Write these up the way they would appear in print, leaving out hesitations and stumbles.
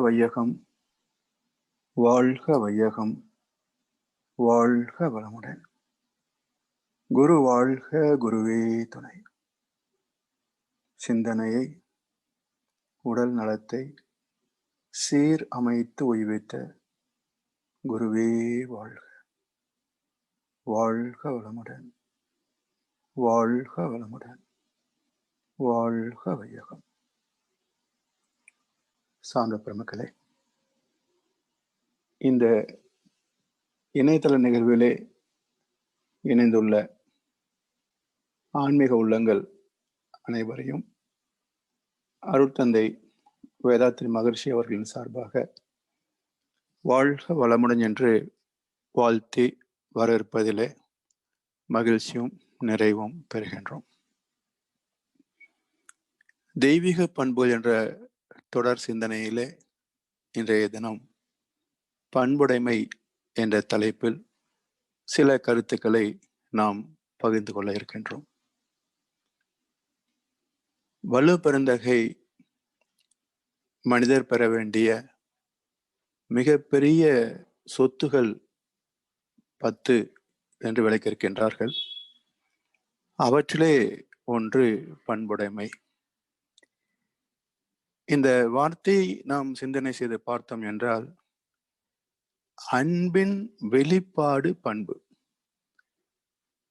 வையகம், வாழ்க வையகம், வாழ்க வளமுடன். குரு வாழ்க, குருவே துணை. சிந்தனையை, உடல் நலத்தை சீர் அமைத்து ஓய்வித்த குருவே வாழ்க. வாழ்க வளமுடன், வாழ்க வளமுடன், வாழ்க வையகம். சார்ந்த பெருமக்களே, இந்த இணையதள நிகழ்விலே இணைந்துள்ள ஆன்மீக உள்ளங்கள் அனைவரையும் அருட்தந்தை வேதாத்ரி மகர்ஷி அவர்களின் சார்பாக வாழ்க வளமுடன் என்று வாழ்த்தி வரவேற்பதிலே மகிழ்ச்சியும் நிறைவும் பெறுகின்றோம். தெய்வீக பண்புகள் என்ற தொடர் சிந்தனையிலே இன்றைய தினம் பண்புடைமை என்ற தலைப்பில் சில கருத்துக்களை நாம் பகிர்ந்து கொள்ள இருக்கின்றோம். வலு பெருந்தகை மனிதர் பெற வேண்டிய மிகப்பெரிய சொத்துகள் 10 என்று விளக்கியிருக்கின்றார்கள். அவற்றிலே ஒன்று பண்புடைமை. இந்த வார்த்தை நாம் சிந்தனை செய்து பார்த்தோம் என்றால், அன்பின் வெளிப்பாடு பண்பு.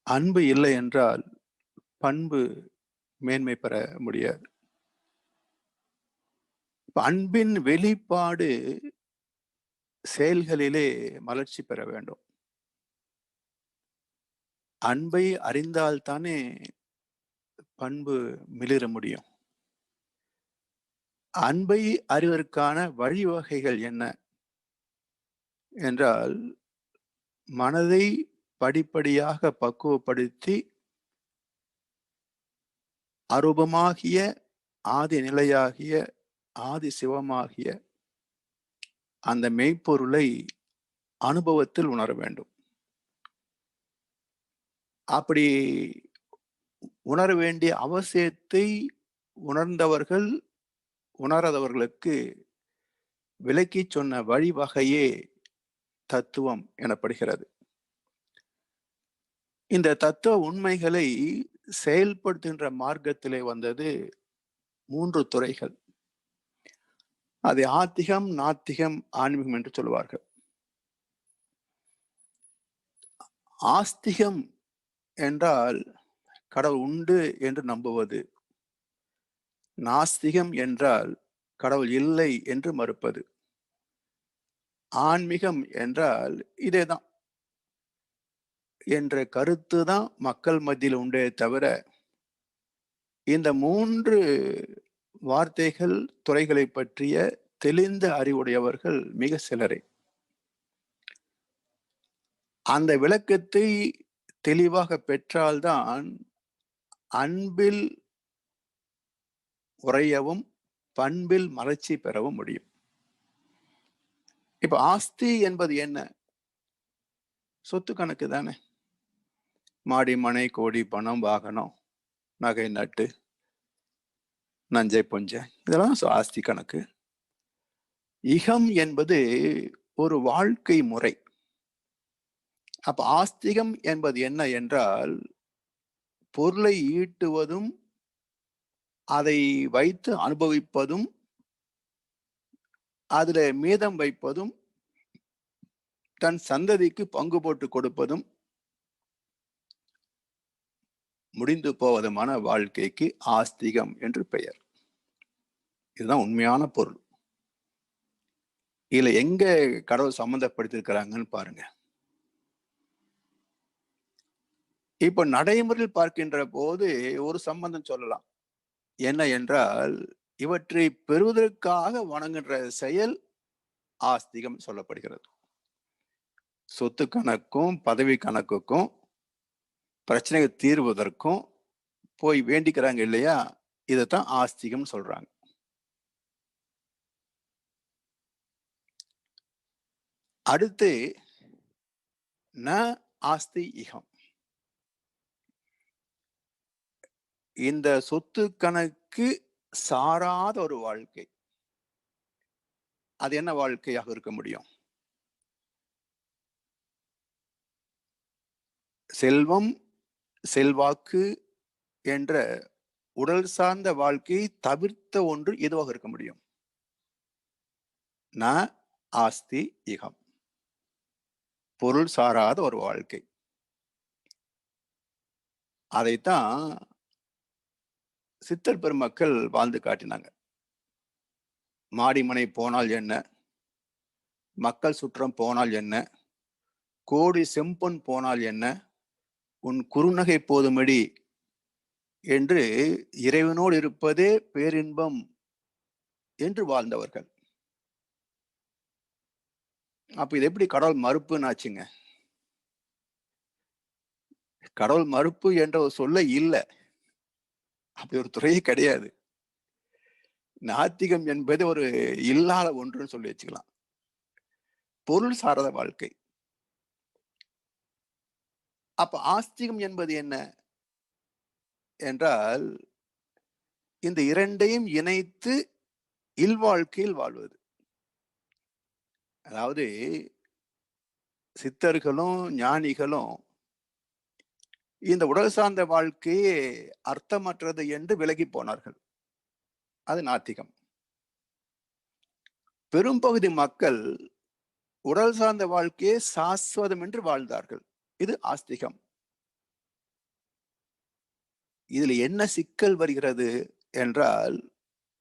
அன்பு இல்லை என்றால் பண்பு மேன்மை பெற முடியாது. அன்பின் வெளிப்பாடு செயல்களிலே மலர்ச்சி பெற வேண்டும். அன்பை அறிந்தால்தானே பண்பு மிளிர முடியும். அன்பை அறிவதற்கான வழிவகைகள் என்ன என்றால், மனதை படிப்படியாக பக்குவப்படுத்தி அரூபமாகிய ஆதி நிலையாகிய ஆதி சிவமாகிய அந்த மெய்ப்பொருளை அனுபவத்தில் உணர வேண்டும். அப்படி உணர வேண்டிய அவசியத்தை உணர்ந்தவர்கள் உணராதவர்களுக்கு விளக்கி சொன்ன வழிவகையே தத்துவம் எனப்படுகிறது. இந்த தத்துவ உண்மைகளை செயல்படுத்துகின்ற மார்க்கத்திலே வந்தது 3 துறைகள். அது ஆத்திகம், நாத்திகம், ஆன்மீகம் என்று சொல்வார்கள். ஆஸ்திகம் என்றால் கடவுள் உண்டு என்று நம்புவது. நாஸ்திகம் என்றால் கடவுள் இல்லை என்று மறுப்பது. ஆன்மீகம் என்றால் இதேதான் என்ற கருத்து தான் மக்கள் மத்தியில் உண்டே தவிர, இந்த 3 வார்த்தைகள் துறைகளை பற்றிய தெளிந்த அறிவுடையவர்கள் மிக சிலரே. அந்த விளக்கத்தை தெளிவாக பெற்றால்தான் அன்பில் உறையவும் பண்பில் மலர்ச்சி பெறவும் முடியும். இப்ப ஆஸ்தி என்பது என்ன? சொத்து கணக்கு தானே. மாடி மனை கோடி பணம் வாகனம் நகை நட்டு நஞ்சை புஞ்சை இதெல்லாம் ஆஸ்தி கணக்கு. இகம் என்பது ஒரு வாழ்க்கை முறை. அப்ப ஆஸ்திகம் என்பது என்ன என்றால், பொருளை ஈட்டுவதும் அதை வைத்து அனுபவிப்பதும் அதுல மீதம் வைப்பதும் தன் சந்ததிக்கு பங்கு போட்டு கொடுப்பதும் முடிந்து போவதுமான வாழ்க்கைக்கு ஆஸ்திகம் என்று பெயர். இதுதான் உண்மையான பொருள். இதுல எங்க கடவுள் சம்பந்தப்படுத்திருக்கிறாங்கன்னு பாருங்க. இப்ப நடைமுறையில் பார்க்கின்ற போது ஒரு சம்பந்தம் சொல்லலாம். என்ன என்றால், இவற்றை பெறுவதற்காக வணங்குகின்ற செயல் ஆஸ்திகம் சொல்லப்படுகிறது. சொத்து கணக்கும் பதவி கணக்குக்கும் பிரச்சனைகள் தீர்வதற்கும் போய் வேண்டிக்கிறாங்க இல்லையா, இதைத்தான் ஆஸ்திகம் சொல்றாங்க. அடுத்து ந ஆஸ்தி இகம். இந்த சொத்து கணக்கு சாராத ஒரு வாழ்க்கை, அது என்ன வாழ்க்கையாக இருக்க முடியும்? செல்வம், செல்வாக்கு என்ற உடல் சார்ந்த வாழ்க்கையை தவிர்த்த ஒன்று எதுவாக இருக்க முடியும்? ந ஆஸ்தி இகம். பொருள் சாராத ஒரு வாழ்க்கை. அதைத்தான் சித்தர் பெருமக்கள் வாழ்ந்து காட்டினாங்க. மாடிமனை போனால் என்ன, மக்கள் சுற்றம் போனால் என்ன, கோடி செம்பொன் போனால் என்ன, உன் குறுநகை போதுமடி என்று இறைவனோடு இருப்பதே பேரின்பம் என்று வாழ்ந்தவர்கள். அப்ப இது எப்படி கடவுள் மறுப்புன்னு ஆச்சுங்க? கடவுள் மறுப்பு என்ற ஒரு சொல்ல இல்ல. அப்படி ஒரு துறையே கிடையாது. நாத்திகம் என்பது ஒரு இல்லாத ஒன்றுன்னு சொல்லி வச்சுக்கலாம். பொருள் சாராத வாழ்க்கை. அப்ப ஆஸ்திகம் என்பது என்ன என்றால், இந்த இரண்டையும் இணைத்து இல்வாழ்க்கையில் வாழ்வது. அதாவது சித்தர்களும் ஞானிகளும் இந்த உடல் சார்ந்த வாழ்க்கையே அர்த்தமற்றது என்று விலகி போனார்கள். அது நாத்திகம். பெரும்பகுதி மக்கள் உடல் சார்ந்த வாழ்க்கையே சாஸ்வதம் என்று வாழ்ந்தார்கள். இது ஆஸ்திகம். இதுல என்ன சிக்கல் வருகிறது என்றால்,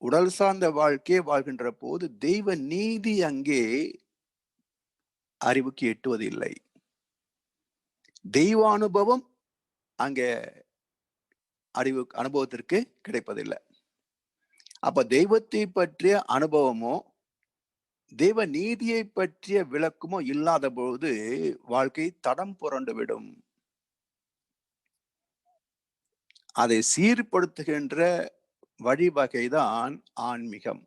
உடல் சார்ந்த வாழ்க்கையை வாழ்கின்ற போது தெய்வ நீதி அங்கே அறிவுக்கு எட்டுவது இல்லை. தெய்வ அனுபவம் அங்கே அனுபவத்திற்கு கிடைப்பதில்லை. அப்ப தெய்வத்தை பற்றிய அனுபவமோ தெய்வ நீதியை பற்றிய விளக்கமோ இல்லாத பொழுது வாழ்க்கை தடம் புரண்டு விடும். அதை சீர்படுத்துகின்ற வழிவகைதான் ஆன்மீகம்.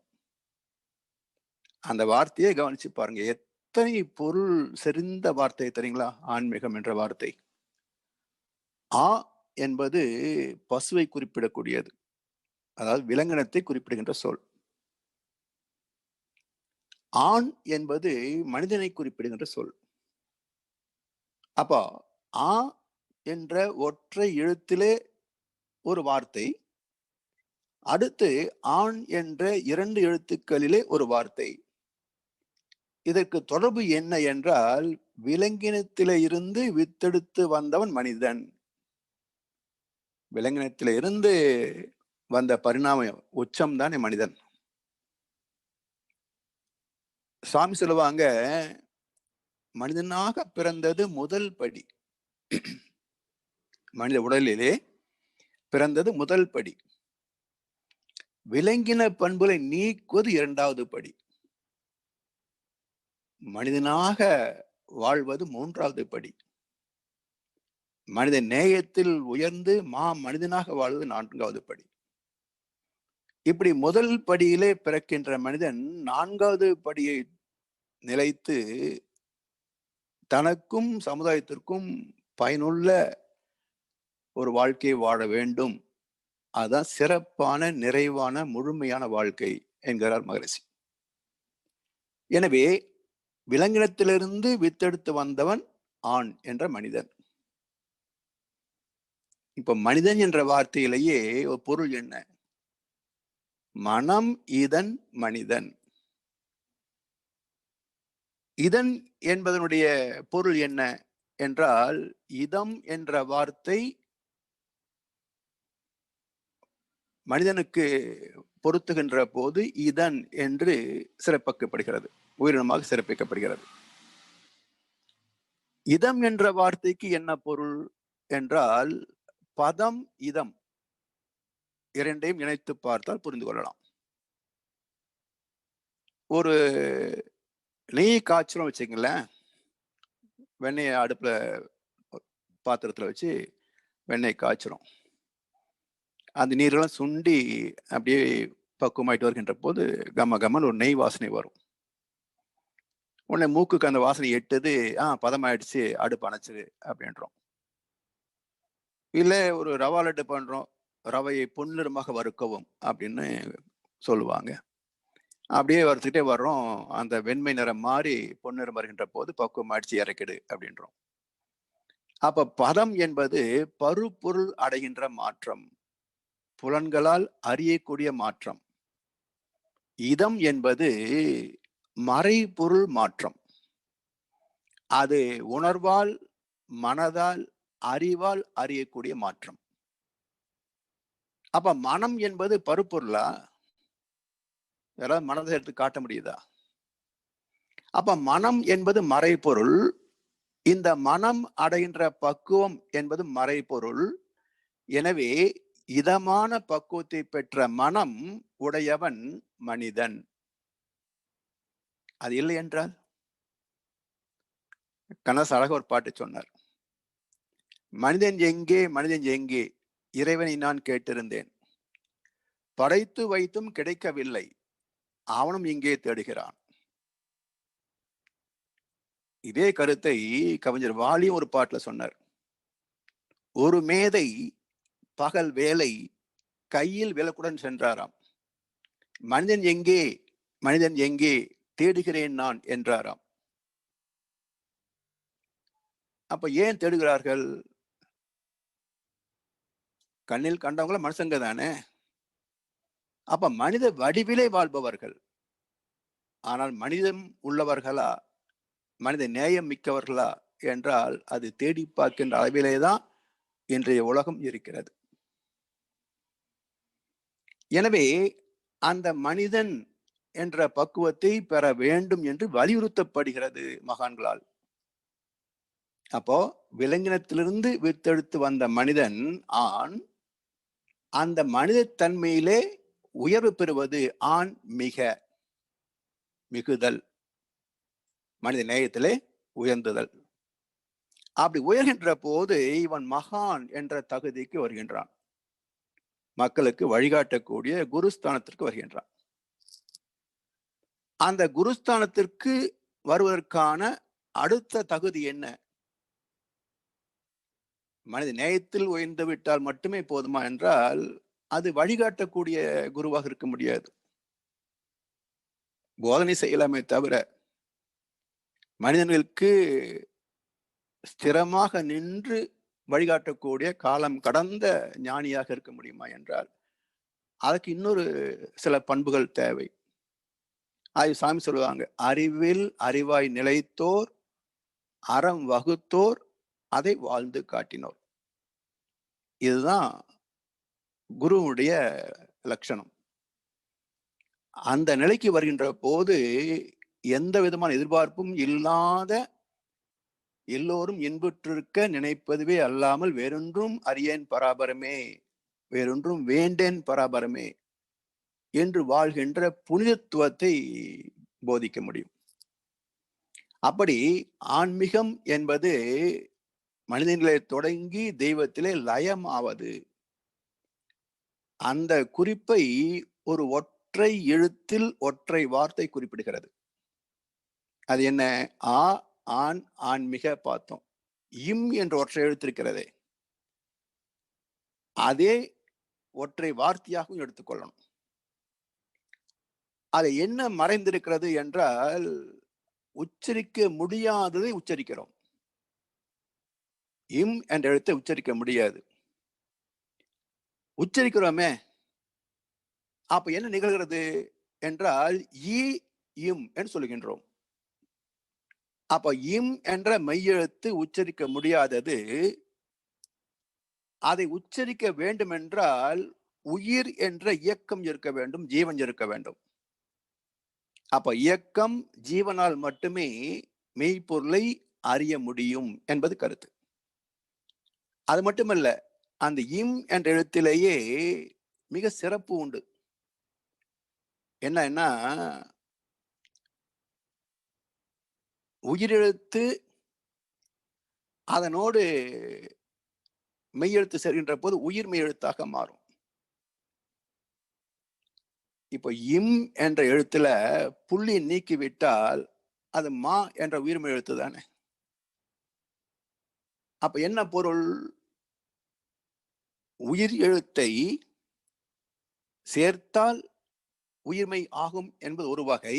அந்த வார்த்தையை கவனிச்சு பாருங்க. எத்தனை பொருள் செறிந்த வார்த்தை தெரியுங்களா? ஆன்மீகம் என்ற வார்த்தை. ஆ என்பது பசுவை குறிப்பிடக்கூடியது, அதாவது விலங்கினத்தை குறிப்பிடுகின்ற சொல். ஆண் என்பது மனிதனை குறிப்பிடுகின்ற சொல். அப்போ ஆ என்ற ஒற்றை எழுத்திலே ஒரு வார்த்தை, அடுத்து ஆண் என்ற 2 எழுத்துக்களிலே ஒரு வார்த்தை. இதற்கு தொடர்பு என்ன என்றால், விலங்கினத்திலே இருந்து வித்தெடுத்து வந்தவன் மனிதன். விலங்கினத்தில இருந்து வந்த பரிணாம உச்சம் தானே மனிதன். சாமி சொல்லுவாங்க, மனிதனாக பிறந்தது முதல் படி. மனித உடலிலே பிறந்தது முதல் படி. விலங்கின பண்புகளை நீக்குவது 2வது படி. மனிதனாக வாழ்வது 3வது படி. மனித நேயத்தில் உயர்ந்து மனிதனாக வாழ்வது 4வது படி. இப்படி முதல் படியிலே பிறக்கின்ற மனிதன் 4வது படியை நிலைத்து தனக்கும் சமுதாயத்திற்கும் பயனுள்ள ஒரு வாழ்க்கையை வாழ வேண்டும். அதுதான் சிறப்பான, நிறைவான, முழுமையான வாழ்க்கை என்கிறார் மகரிஷி. எனவே விலங்கினத்திலிருந்து வித்தெடுத்து வந்தவன் ஆண் என்ற மனிதன். இப்ப மனிதன் என்ற வார்த்தையிலேயே ஒரு பொருள் என்ன? மனம் இதன் மனிதன். இதன் என்பதனுடைய பொருள் என்ன என்றால், இதம் என்ற வார்த்தை மனிதனுக்கு பொருத்துகின்ற போது இதன் என்று சிறப்பிக்கப்படுகிறது, உயிரினமாக சிறப்பிக்கப்படுகிறது. இதம் என்ற வார்த்தைக்கு என்ன பொருள் என்றால், பதம் இதம் இரண்டையும் இணைத்து பார்த்தால் புரிந்து கொள்ளலாம். ஒரு நெய் காய்ச்சலும் வச்சுங்களேன். வெண்ணெயை அடுப்புல பாத்திரத்துல வச்சு வெண்ணெய் காய்ச்சிரும். அந்த நீரெல்லாம் சுண்டி அப்படியே பக்குவமாயிட்டு வருகின்ற போது கம கமன்னு ஒரு நெய் வாசனை வரும். உடனே மூக்குக்கு அந்த வாசனை எட்டுது, பதமாயிடுச்சு, அடுப்பு அணைச்சிரு அப்படின்றோம். இல்ல ஒரு ரவா லட்டு பண்றோம், ரவையை பொன்னிறமாக வறுக்கவும் அப்படின்னு சொல்லுவாங்க. அப்படியே வறுத்துக்கிட்டே வர்றோம். அந்த வெண்மை நிறம் மாறி பொன்னிறம் வருகின்ற போது பக்குவம் ஆயிடுச்சு இறக்கிடு அப்படின்றோம். அப்ப பதம் என்பது பருப்பொருள் அடைகின்ற மாற்றம். புலன்களால் அறியக்கூடிய மாற்றம். இதம் என்பது மறைபொருள் மாற்றம். அது உணர்வால், மனதால், அறிவால் அறியக்கூடிய மாற்றம். அப்ப மனம் என்பது பருப்பொருளா? யாராவது மனதை எடுத்து காட்ட முடியுதா? அப்ப மனம் என்பது மறைபொருள். இந்த மனம் அடைகின்ற பக்குவம் என்பது மறைபொருள். எனவே இதமான பக்குவத்தை பெற்ற மனம் உடையவன் மனிதன். அது இல்லை என்றால் கண்ணதாசன் அழகா ஒரு பாட்டு சொன்னார். மனிதன் எங்கே, மனிதன் எங்கே, இறைவனை நான் கேட்டிருந்தேன். படைத்து வைத்தும் கிடைக்கவில்லை, அவனும் இங்கே தேடுகிறான். இதே கருத்தை கவிஞர் வாலியும் ஒரு பாட்டுல சொன்னார். ஒரு மேதை பகல் வேலை கையில் விளக்குடன் சென்றாராம். மனிதன் எங்கே, மனிதன் எங்கே, தேடுகிறேன் நான் என்றாராம். அப்ப ஏன் தேடுகிறார்கள்? கண்ணில் கண்டவங்கள மனுஷங்க தானே. அப்ப மனித வடிவிலே வாழ்பவர்கள். ஆனால் மனிதம் உள்ளவர்களா, மனித நேயம் மிக்கவர்களா என்றால் அது தேடி பார்க்கின்ற அளவிலேதான் இன்றைய உலகம் இருக்கிறது. எனவே அந்த மனிதன் என்ற பக்குவத்தை பெற வேண்டும் என்று வலியுறுத்தப்படுகிறது மகான்களால். அப்போ விலங்கினத்திலிருந்து வித்தெடுத்து வந்த மனிதன் ஆண், அந்த மனித தன்மையிலே உயர்வு பெறுவது ஆண் மிக மிகுதல், மனித நேயத்திலே உயர்ந்துதல். அப்படி உயர்கின்ற போது இவன் மகான் என்ற தகுதிக்கு வருகின்றான். மக்களுக்கு வழிகாட்டக்கூடிய குருஸ்தானத்திற்கு வருகின்றான். அந்த குருஸ்தானத்திற்கு வருவதற்கான அடுத்த தகுதி என்ன? மனித நேயத்தில் உயர்ந்து விட்டால் மட்டுமே போதுமா என்றால் அது வழிகாட்டக்கூடிய குருவாக இருக்க முடியாது. போதனை செய்யலாமே தவிர மனிதர்களுக்கு ஸ்திரமாக நின்று வழிகாட்டக்கூடிய காலம் கடந்த ஞானியாக இருக்க முடியுமா என்றால் அதுக்கு இன்னொரு சில பண்புகள் தேவை. அது சாமி சொல்லுவாங்க, அறிவில் அறிவாய் நிலைத்தோர், அறம் வகுத்தோர், அதை வாழ்ந்து காட்டினோர். இதுதான் குருவுடைய லட்சணம். அந்த நிலைக்கு வருகின்ற போது எந்த விதமான எதிர்பார்ப்பும் இல்லாத, எல்லோரும் இன்புற்றிருக்க நினைப்பதுவே அல்லாமல் வேறொன்றும் அறியேன் பராபரமே, வேறொன்றும் வேண்டேன் பராபரமே என்று வாழ்கின்ற புனிதத்துவத்தை போதிக்க முடியும். அப்படி ஆன்மீகம் என்பது மனிதனிலே தொடங்கி தெய்வத்திலே லயம் ஆவது. அந்த குறிப்பை ஒரு ஒற்றை எழுத்தில் ஒற்றை வார்த்தை குறிப்பிடுகிறது. அது என்ன? ஆ ஆண் ஆன்மிக பார்த்தோம். இம் என்ற ஒற்றை எழுத்து இருக்கிறதே, அதே ஒற்றை வார்த்தையாகவும் எடுத்துக்கொள்ளணும். அது என்ன மறைந்திருக்கிறது என்றால் உச்சரிக்க முடியாததை உச்சரிக்கிறோம். இம் என்ற எழுத்தை உச்சரிக்க முடியாது, உச்சரிக்கிறோமே. அப்ப என்ன நிகழ்கிறது என்றால் இ இம் என்று சொல்லுகின்றோம். அப்ப இம் என்ற மெய்யெழுத்து உச்சரிக்க முடியாதது. அதை உச்சரிக்க வேண்டும் என்றால் உயிர் என்ற இயக்கம் இருக்க வேண்டும், ஜீவன் இருக்க வேண்டும். அப்ப இயக்கம் ஜீவனால் மட்டுமே மெய்ப்பொருளை அறிய முடியும் என்பது கருத்து. அது மட்டுமல்ல, அந்த இம் என்ற எழுத்திலேயே மிக சிறப்பு உண்டு. என்னன்னா, உயிரெழுத்து அதனோடு மெய்யெழுத்து சேர்கின்ற போது உயிர் மெய் எழுத்தாக மாறும். இப்போ இம் என்ற எழுத்துல புள்ளி நீக்கிவிட்டால் அது மா என்ற உயிர்மெய் எழுத்து தானே. அப்ப என்ன பொருள்? உயிர் எழுத்தை சேர்த்தால் உயிர்மை ஆகும் என்பது ஒரு வகை.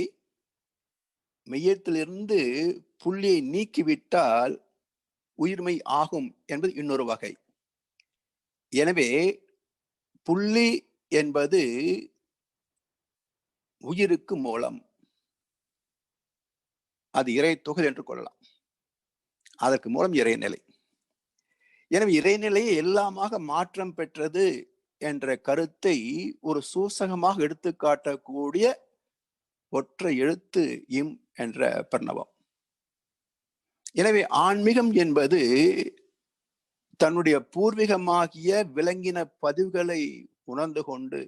மெய்யத்திலிருந்து புள்ளியை நீக்கிவிட்டால் உயிர்மை ஆகும் என்பது இன்னொரு வகை. எனவே புள்ளி என்பது உயிருக்கு மூலம். அது இறை தொகுதி என்று கொள்ளலாம். அதற்கு மூலம் இறைநிலை. எனவே இறைநிலையை எல்லாமாக மாற்றம் பெற்றது என்ற கருத்தை ஒரு சூசகமாக எடுத்து காட்டக்கூடிய ஒற்றை எழுத்து இம் என்ற பிரணவம். எனவே ஆன்மீகம் என்பது தன்னுடைய பூர்வீகமாகிய விலங்கின பதிவுகளை உணர்ந்து கொண்டு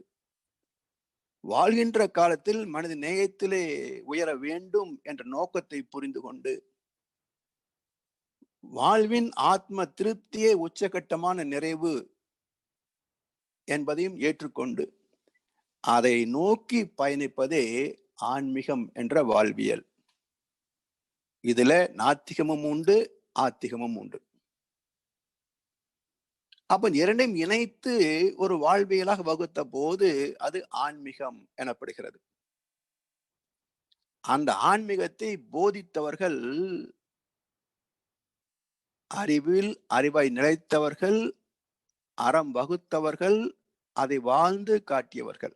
வாழ்கின்ற காலத்தில் மனித நேயத்திலே உயர வேண்டும் என்ற நோக்கத்தை புரிந்து கொண்டு வாழ்வின் ஆத்ம திருப்தியே உச்சகட்டமான நிறைவு என்பதையும் ஏற்றுக்கொண்டு அதை நோக்கி பயணிப்பதே ஆன்மீகம் என்ற வாழ்வியல். இதுல நாத்திகமும் உண்டு, ஆத்திகமும் உண்டு. அப்ப இரண்டையும் இணைத்து ஒரு வாழ்வியலாக வகுத்த போது அது ஆன்மீகம் எனப்படுகிறது. அந்த ஆன்மீகத்தை போதித்தவர்கள் அறிவில் அறிவாய் நிலைத்தவர்கள், அறம் வகுத்தவர்கள், அதை வாழ்ந்து காட்டியவர்கள்.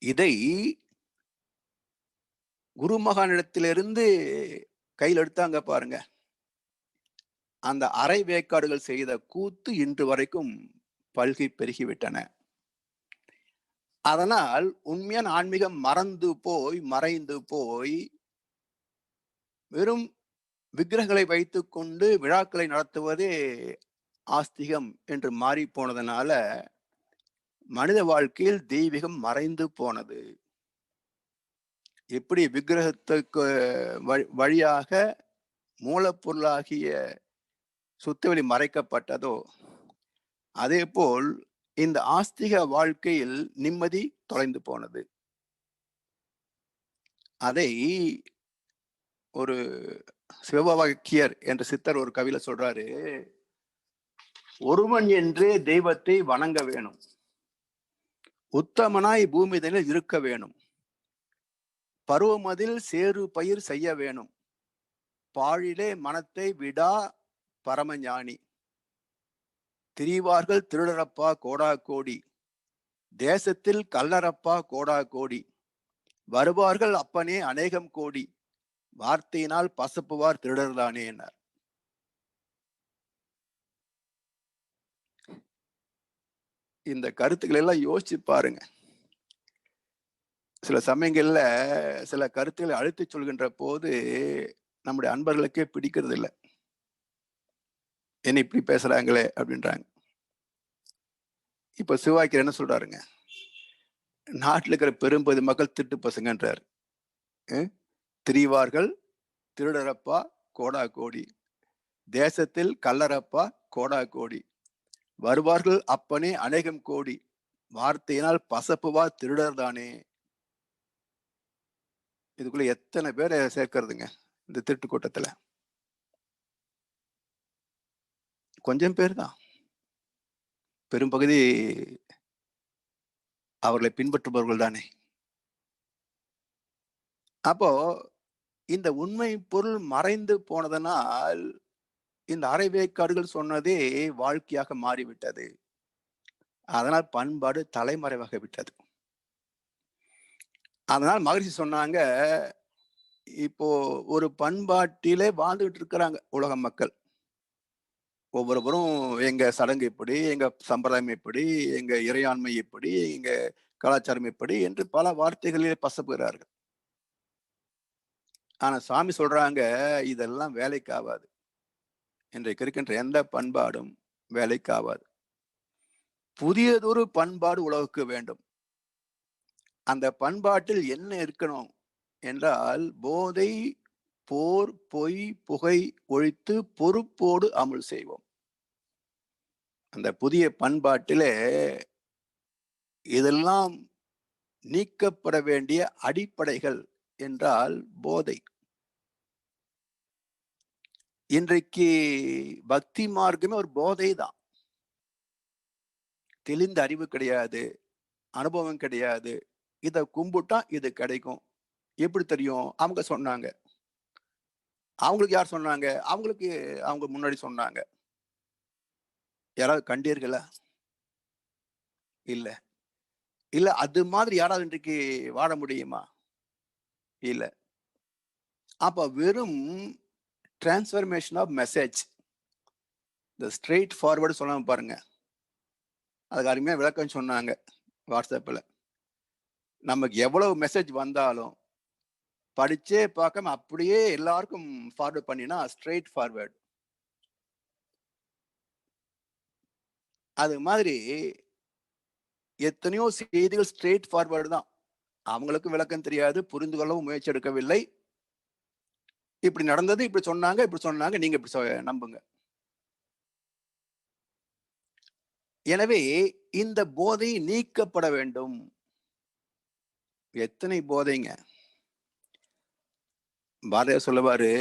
இதை குருமகானிடத்திலிருந்து கையில் எடுத்தாங்க பாருங்க. அந்த அரை வேக்காடுகள் செய்த கூத்து இன்று வரைக்கும் பல்கி பெருகிவிட்டன. அதனால் உண்மையான ஆன்மீகம் மறந்து போய் மறைந்து போய் வெறும் விக்கிரகங்களை வைத்துக் கொண்டு விழாக்களை நடத்துவதே ஆஸ்திகம் என்று மாறி போனதுனால மனித வாழ்க்கையில் தெய்வீகம் மறைந்து போனது. எப்படி விக்கிரகத்துக்கு வழியாக மூலப்பொருளாகிய சுத்தவெளி மறைக்கப்பட்டதோ அதே போல் இந்த ஆஸ்திக வாழ்க்கையில் நிம்மதி தொலைந்து போனது. அதை ஒரு சிவவாக்கியர் என்ற சித்தர் ஒரு கவியில சொல்றாரு, ஒருவன் என்றே தெய்வத்தை வணங்க வேணும், உத்தமனாய் பூமிதனில் இருக்க வேணும், பருவமதில் சேறு பயிர் செய்ய வேணும், பாழிலே மனத்தை விடா பரமஞானி, திரிவார்கள் திருடரப்பா கோடா கோடி, தேசத்தில் கல்லறப்பா கோடா கோடி, வருவார்கள் அப்பனே அநேகம் கோடி, வார்த்தையினால் பசப்புவார் திருடர்தானே என்னார். இந்த கருத்துக்களை எல்லாம் யோசிச்சு பாருங்க. சில சமயங்கள்ல சில கருத்துக்களை அழுத்தி சொல்கின்ற போது நம்முடைய அன்பர்களுக்கே பிடிக்கிறது இல்லை. என்ன இப்படி பேசுறாங்களே அப்படின்றாங்க. இப்ப சிவாக்கியர் என்ன சொல்றாருங்க, நாட்டில் இருக்கிற பெரும்பகுதி மக்கள் திட்டு பசங்கன்றார். திரிவார்கள் திருடரப்பா கோடா கோடி, தேசத்தில் கல்லறப்பா கோடா கோடி, வருவார்கள் அப்பனே அநேகம் கோடி, வார்த்தையினால் பசப்புவா திருடர் தானே. இதுக்குள்ள எத்தனை பேரை சேர்க்கிறதுங்க இந்த திருட்டு கூட்டத்துல? கொஞ்சம் பேர் தான். பெரும்பகுதி அவர்களை பின்பற்றுபவர்கள் தானே. அப்போ இந்த உண்மை பொருள் மறைந்து போனதனால் இந்த அரைவேக்காடுகள் சொன்னதே வாழ்க்கையாக மாறிவிட்டது. அதனால் பண்பாடு தலைமறைவாக விட்டது. அதனால் மகிழ்ச்சி சொன்னாங்க, இப்போ ஒரு பண்பாட்டிலே வாழ்ந்துகிட்டு இருக்கிறாங்க உலக மக்கள். ஒவ்வொருவரும் எங்க சடங்கு எப்படி, எங்க சம்பிரதாயம் எப்படி, எங்க இறையாண்மை எப்படி, எங்க கலாச்சாரம் எப்படி என்று பல வார்த்தைகளிலே பசப்புகிறார்கள். ஆனா சாமி சொல்றாங்க, இதெல்லாம் வேலைக்கு ஆகாது. இன்றைக்கு இருக்கின்ற எந்த பண்பாடும் வேலைக்கு ஆகாது. புதியதொரு பண்பாடு உலகுக்கு வேண்டும். அந்த பண்பாட்டில் என்ன இருக்கணும் என்றால், போதை, போர், பொய், புகை ஒழித்து பொறுப்போடு அமல் செய்வோம். அந்த புதிய பண்பாட்டிலே இதெல்லாம் நீக்கப்பட வேண்டிய அடிப்படைகள் என்றால் போதை. இன்றைக்கு பக்தி மார்க்கமே ஒரு போதை தான். தெளிந்த அறிவு கிடையாது, அனுபவம் கிடையாது. இத கும்பிட்டா இது கிடைக்கும். எப்படி தெரியும்? அவங்க சொன்னாங்க. அவங்களுக்கு யார் சொன்னாங்க? அவங்களுக்கு அவங்க முன்னாடி சொன்னாங்க. யாராவது கண்டீர்களா? இல்ல. இல்ல அது மாதிரி யாராவது இன்றைக்கு வாழ முடியுமா? இல்ல. அப்ப வெறும் டிரான்ஸ்ஃபர்மேஷன் ஆஃப் மெசேஜ். இந்த ஸ்ட்ரெய்ட் ஃபார்வர்ட் சொன்னாங்க பாருங்க. அதுக்கு அருமையா விளக்கம் சொன்னாங்க வாட்ஸ்அப்ல. நமக்கு எவ்வளவு மெசேஜ் வந்தாலும் படிச்சே பார்க்காம அப்படியே எல்லாருக்கும் ஃபார்வர்ட் பண்ணினா ஸ்ட்ரெய்ட் ஃபார்வர்ட். அது மாதிரி எத்தனையோ செய்திகள் ஸ்ட்ரெய்ட் ஃபார்வர்டு தான். அவங்களுக்கும் விளக்கம் தெரியாது, புரிந்து கொள்ளவும் முயற்சி எடுக்கவில்லை. இப்படி நடந்தது, இப்படி சொன்னாங்க, நீங்க இப்படி நம்புங்க. எனவே இந்த போதை நீக்கப்பட வேண்டும். எத்தனை போதைங்க? பாரதியார் சொல்லுவாரு,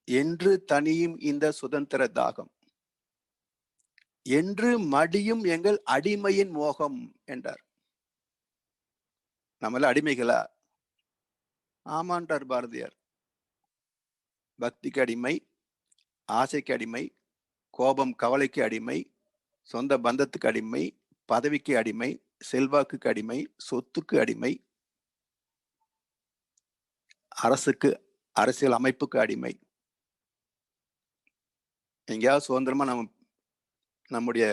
என்று தனியும் இந்த சுதந்திர தாகம், என்று மடியும் எங்கள் அடிமையின் மோகம் என்றார். நம்மள அடிமைகளா? ஆமான்றார் பாரதியார். பக்திக்கு அடிமை, ஆசைக்கு அடிமை, கோபம் கவலைக்கு அடிமை, சொந்த பந்தத்துக்கு அடிமை, பதவிக்கு அடிமை, செல்வாக்குக்கு அடிமை, சொத்துக்கு அடிமை, அரசியல் அமைப்புக்கு அடிமை. எங்கேயாவது சுதந்திரமா நம்முடைய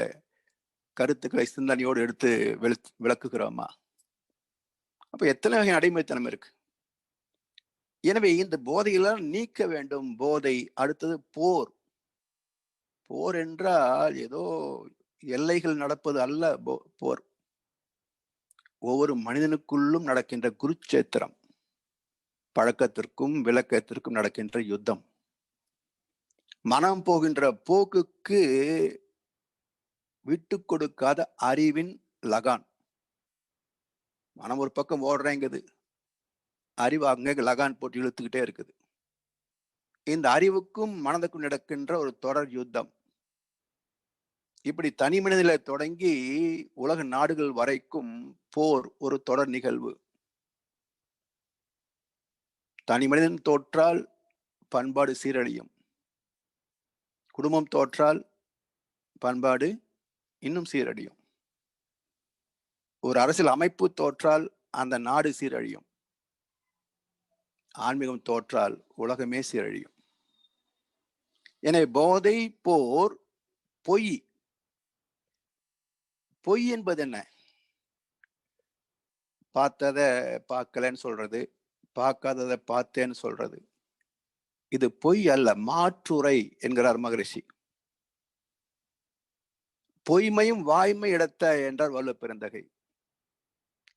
கருத்துக்களை சிந்தனையோடு எடுத்து விளக்குகிறோமா? அப்ப எத்தனை வகை அடிமைத்தனம் இருக்கு. எனவே இந்த போதையெல்லாம் நீக்க வேண்டும். போதை. அடுத்தது போர். போர் என்றால் ஏதோ எல்லைகள் நடப்பது அல்ல. போர் ஒவ்வொரு மனிதனுக்குள்ளும் நடக்கின்ற குருட்சேத்திரம். பழக்கத்திற்கும் விளக்கத்திற்கும் நடக்கின்ற யுத்தம். மனம் போகின்ற போக்குக்கு விட்டு கொடுக்காத அறிவின் லகான். மனம் ஒரு பக்கம் ஓடுறேங்குது, அறிவு அங்க லகான் போட்டு இழுத்துக்கிட்டே இருக்குது. இந்த அறிவுக்கும் மனதுக்கும் நடக்கின்ற ஒரு தொடர் யுத்தம். இப்படி தனி மனிதனில தொடங்கி உலக நாடுகள் வரைக்கும் போர் ஒரு தொடர் நிகழ்வு. தனி மனிதன் தோற்றால் பண்பாடு சீரழியும். குடும்பம் தோற்றால் பண்பாடு இன்னும் சீரழியும். ஒரு அரசியல் அமைப்பு தோற்றால் அந்த நாடு சீரழியும். ஆன்மீகம் தோற்றால் உலகமே சீரழியும். எனவே போதை, போர், பொய். பொய் என்பது என்ன? பார்த்ததை பார்க்கலன்னு சொல்றது, பார்க்காததை பார்த்தேன்னு சொல்றது. இது பொய் அல்ல, மாற்றுரை என்கிறார் மகரிஷி. பொய்மையும் வாய்மை இடத்த என்றார் வள்ளுவ பெருந்தகை.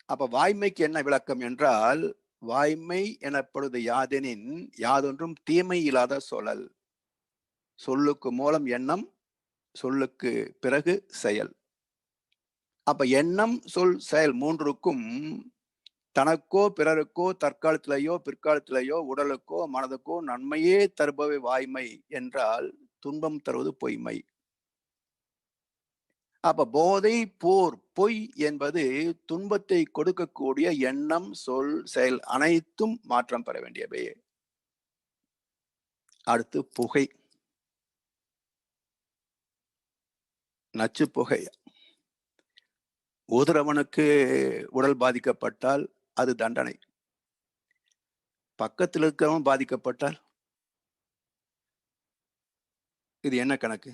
அப்ப வாய்மைக்கு என்ன விளக்கம் என்றால், வாய்மை எனப்படுவது யாதெனின் யாதொன்றும் தீமை இல்லாத சொல்லல். சொல்லுக்கு மூலம் எண்ணம், சொல்லுக்கு பிறகு செயல். அப்ப எண்ணம், சொல், செயல் மூன்றுக்கும் தனக்கோ பிறருக்கோ தற்காலத்திலேயோ பிற்காலத்திலேயோ உடலுக்கோ மனதுக்கோ நன்மையே தருபவை வாய்மை என்றால் துன்பம் தருவது பொய்மை. அப்ப போதை, போர், பொய் என்பது துன்பத்தை கொடுக்கக்கூடிய எண்ணம், சொல், செயல் அனைத்தும் மாற்றம் பெற வேண்டியவை. அடுத்து புகை. நச்சு புகை. ஊதுறவனுக்கு உடல் பாதிக்கப்பட்டால் அது தண்டனை. பக்கத்தில் இருக்கிறவன் பாதிக்கப்பட்டால் இது என்ன கணக்கு?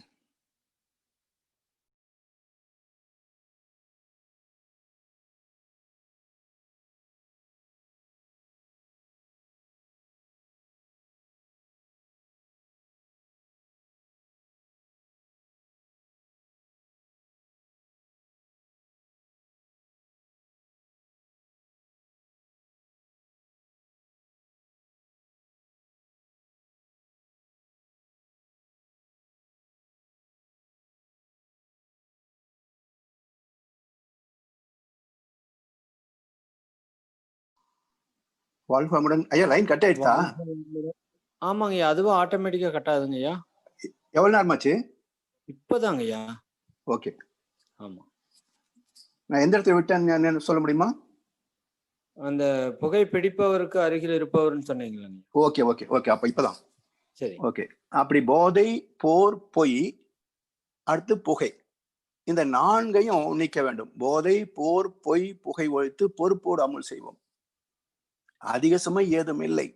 வாழ்வாமுடன். ஐயா லைன் கட் ஆயிடுச்சா? ஆமாங்கய்யா, அதுவும் ஆட்டோமேட்டிக்கா கட் ஆகுதுங்கய்யா. எவ்வளவு நேரமாச்சு? இப்பதாங்கய்யா. ஓகே. ஆமா. நான் எந்த இடத்துல விட்டேன்னு சொல்ல முடியுமா? அந்த புகை பிடிப்பவருக்கு அருகில் இருப்பவர்ன்னு சொன்னீங்களாங்க. Okay, okay, okay. அப்ப இப்பதான். சரி. ஓகே. அப்படி போதை, போர், பொய், அடுத்து புகை. இந்த 4யும் நீக்க வேண்டும். போதை, போர், பொய், புகை ஒழித்து பொறுப்போடு அமல் செய்வோம். அதிக சுமை ஏதும் இல்லை.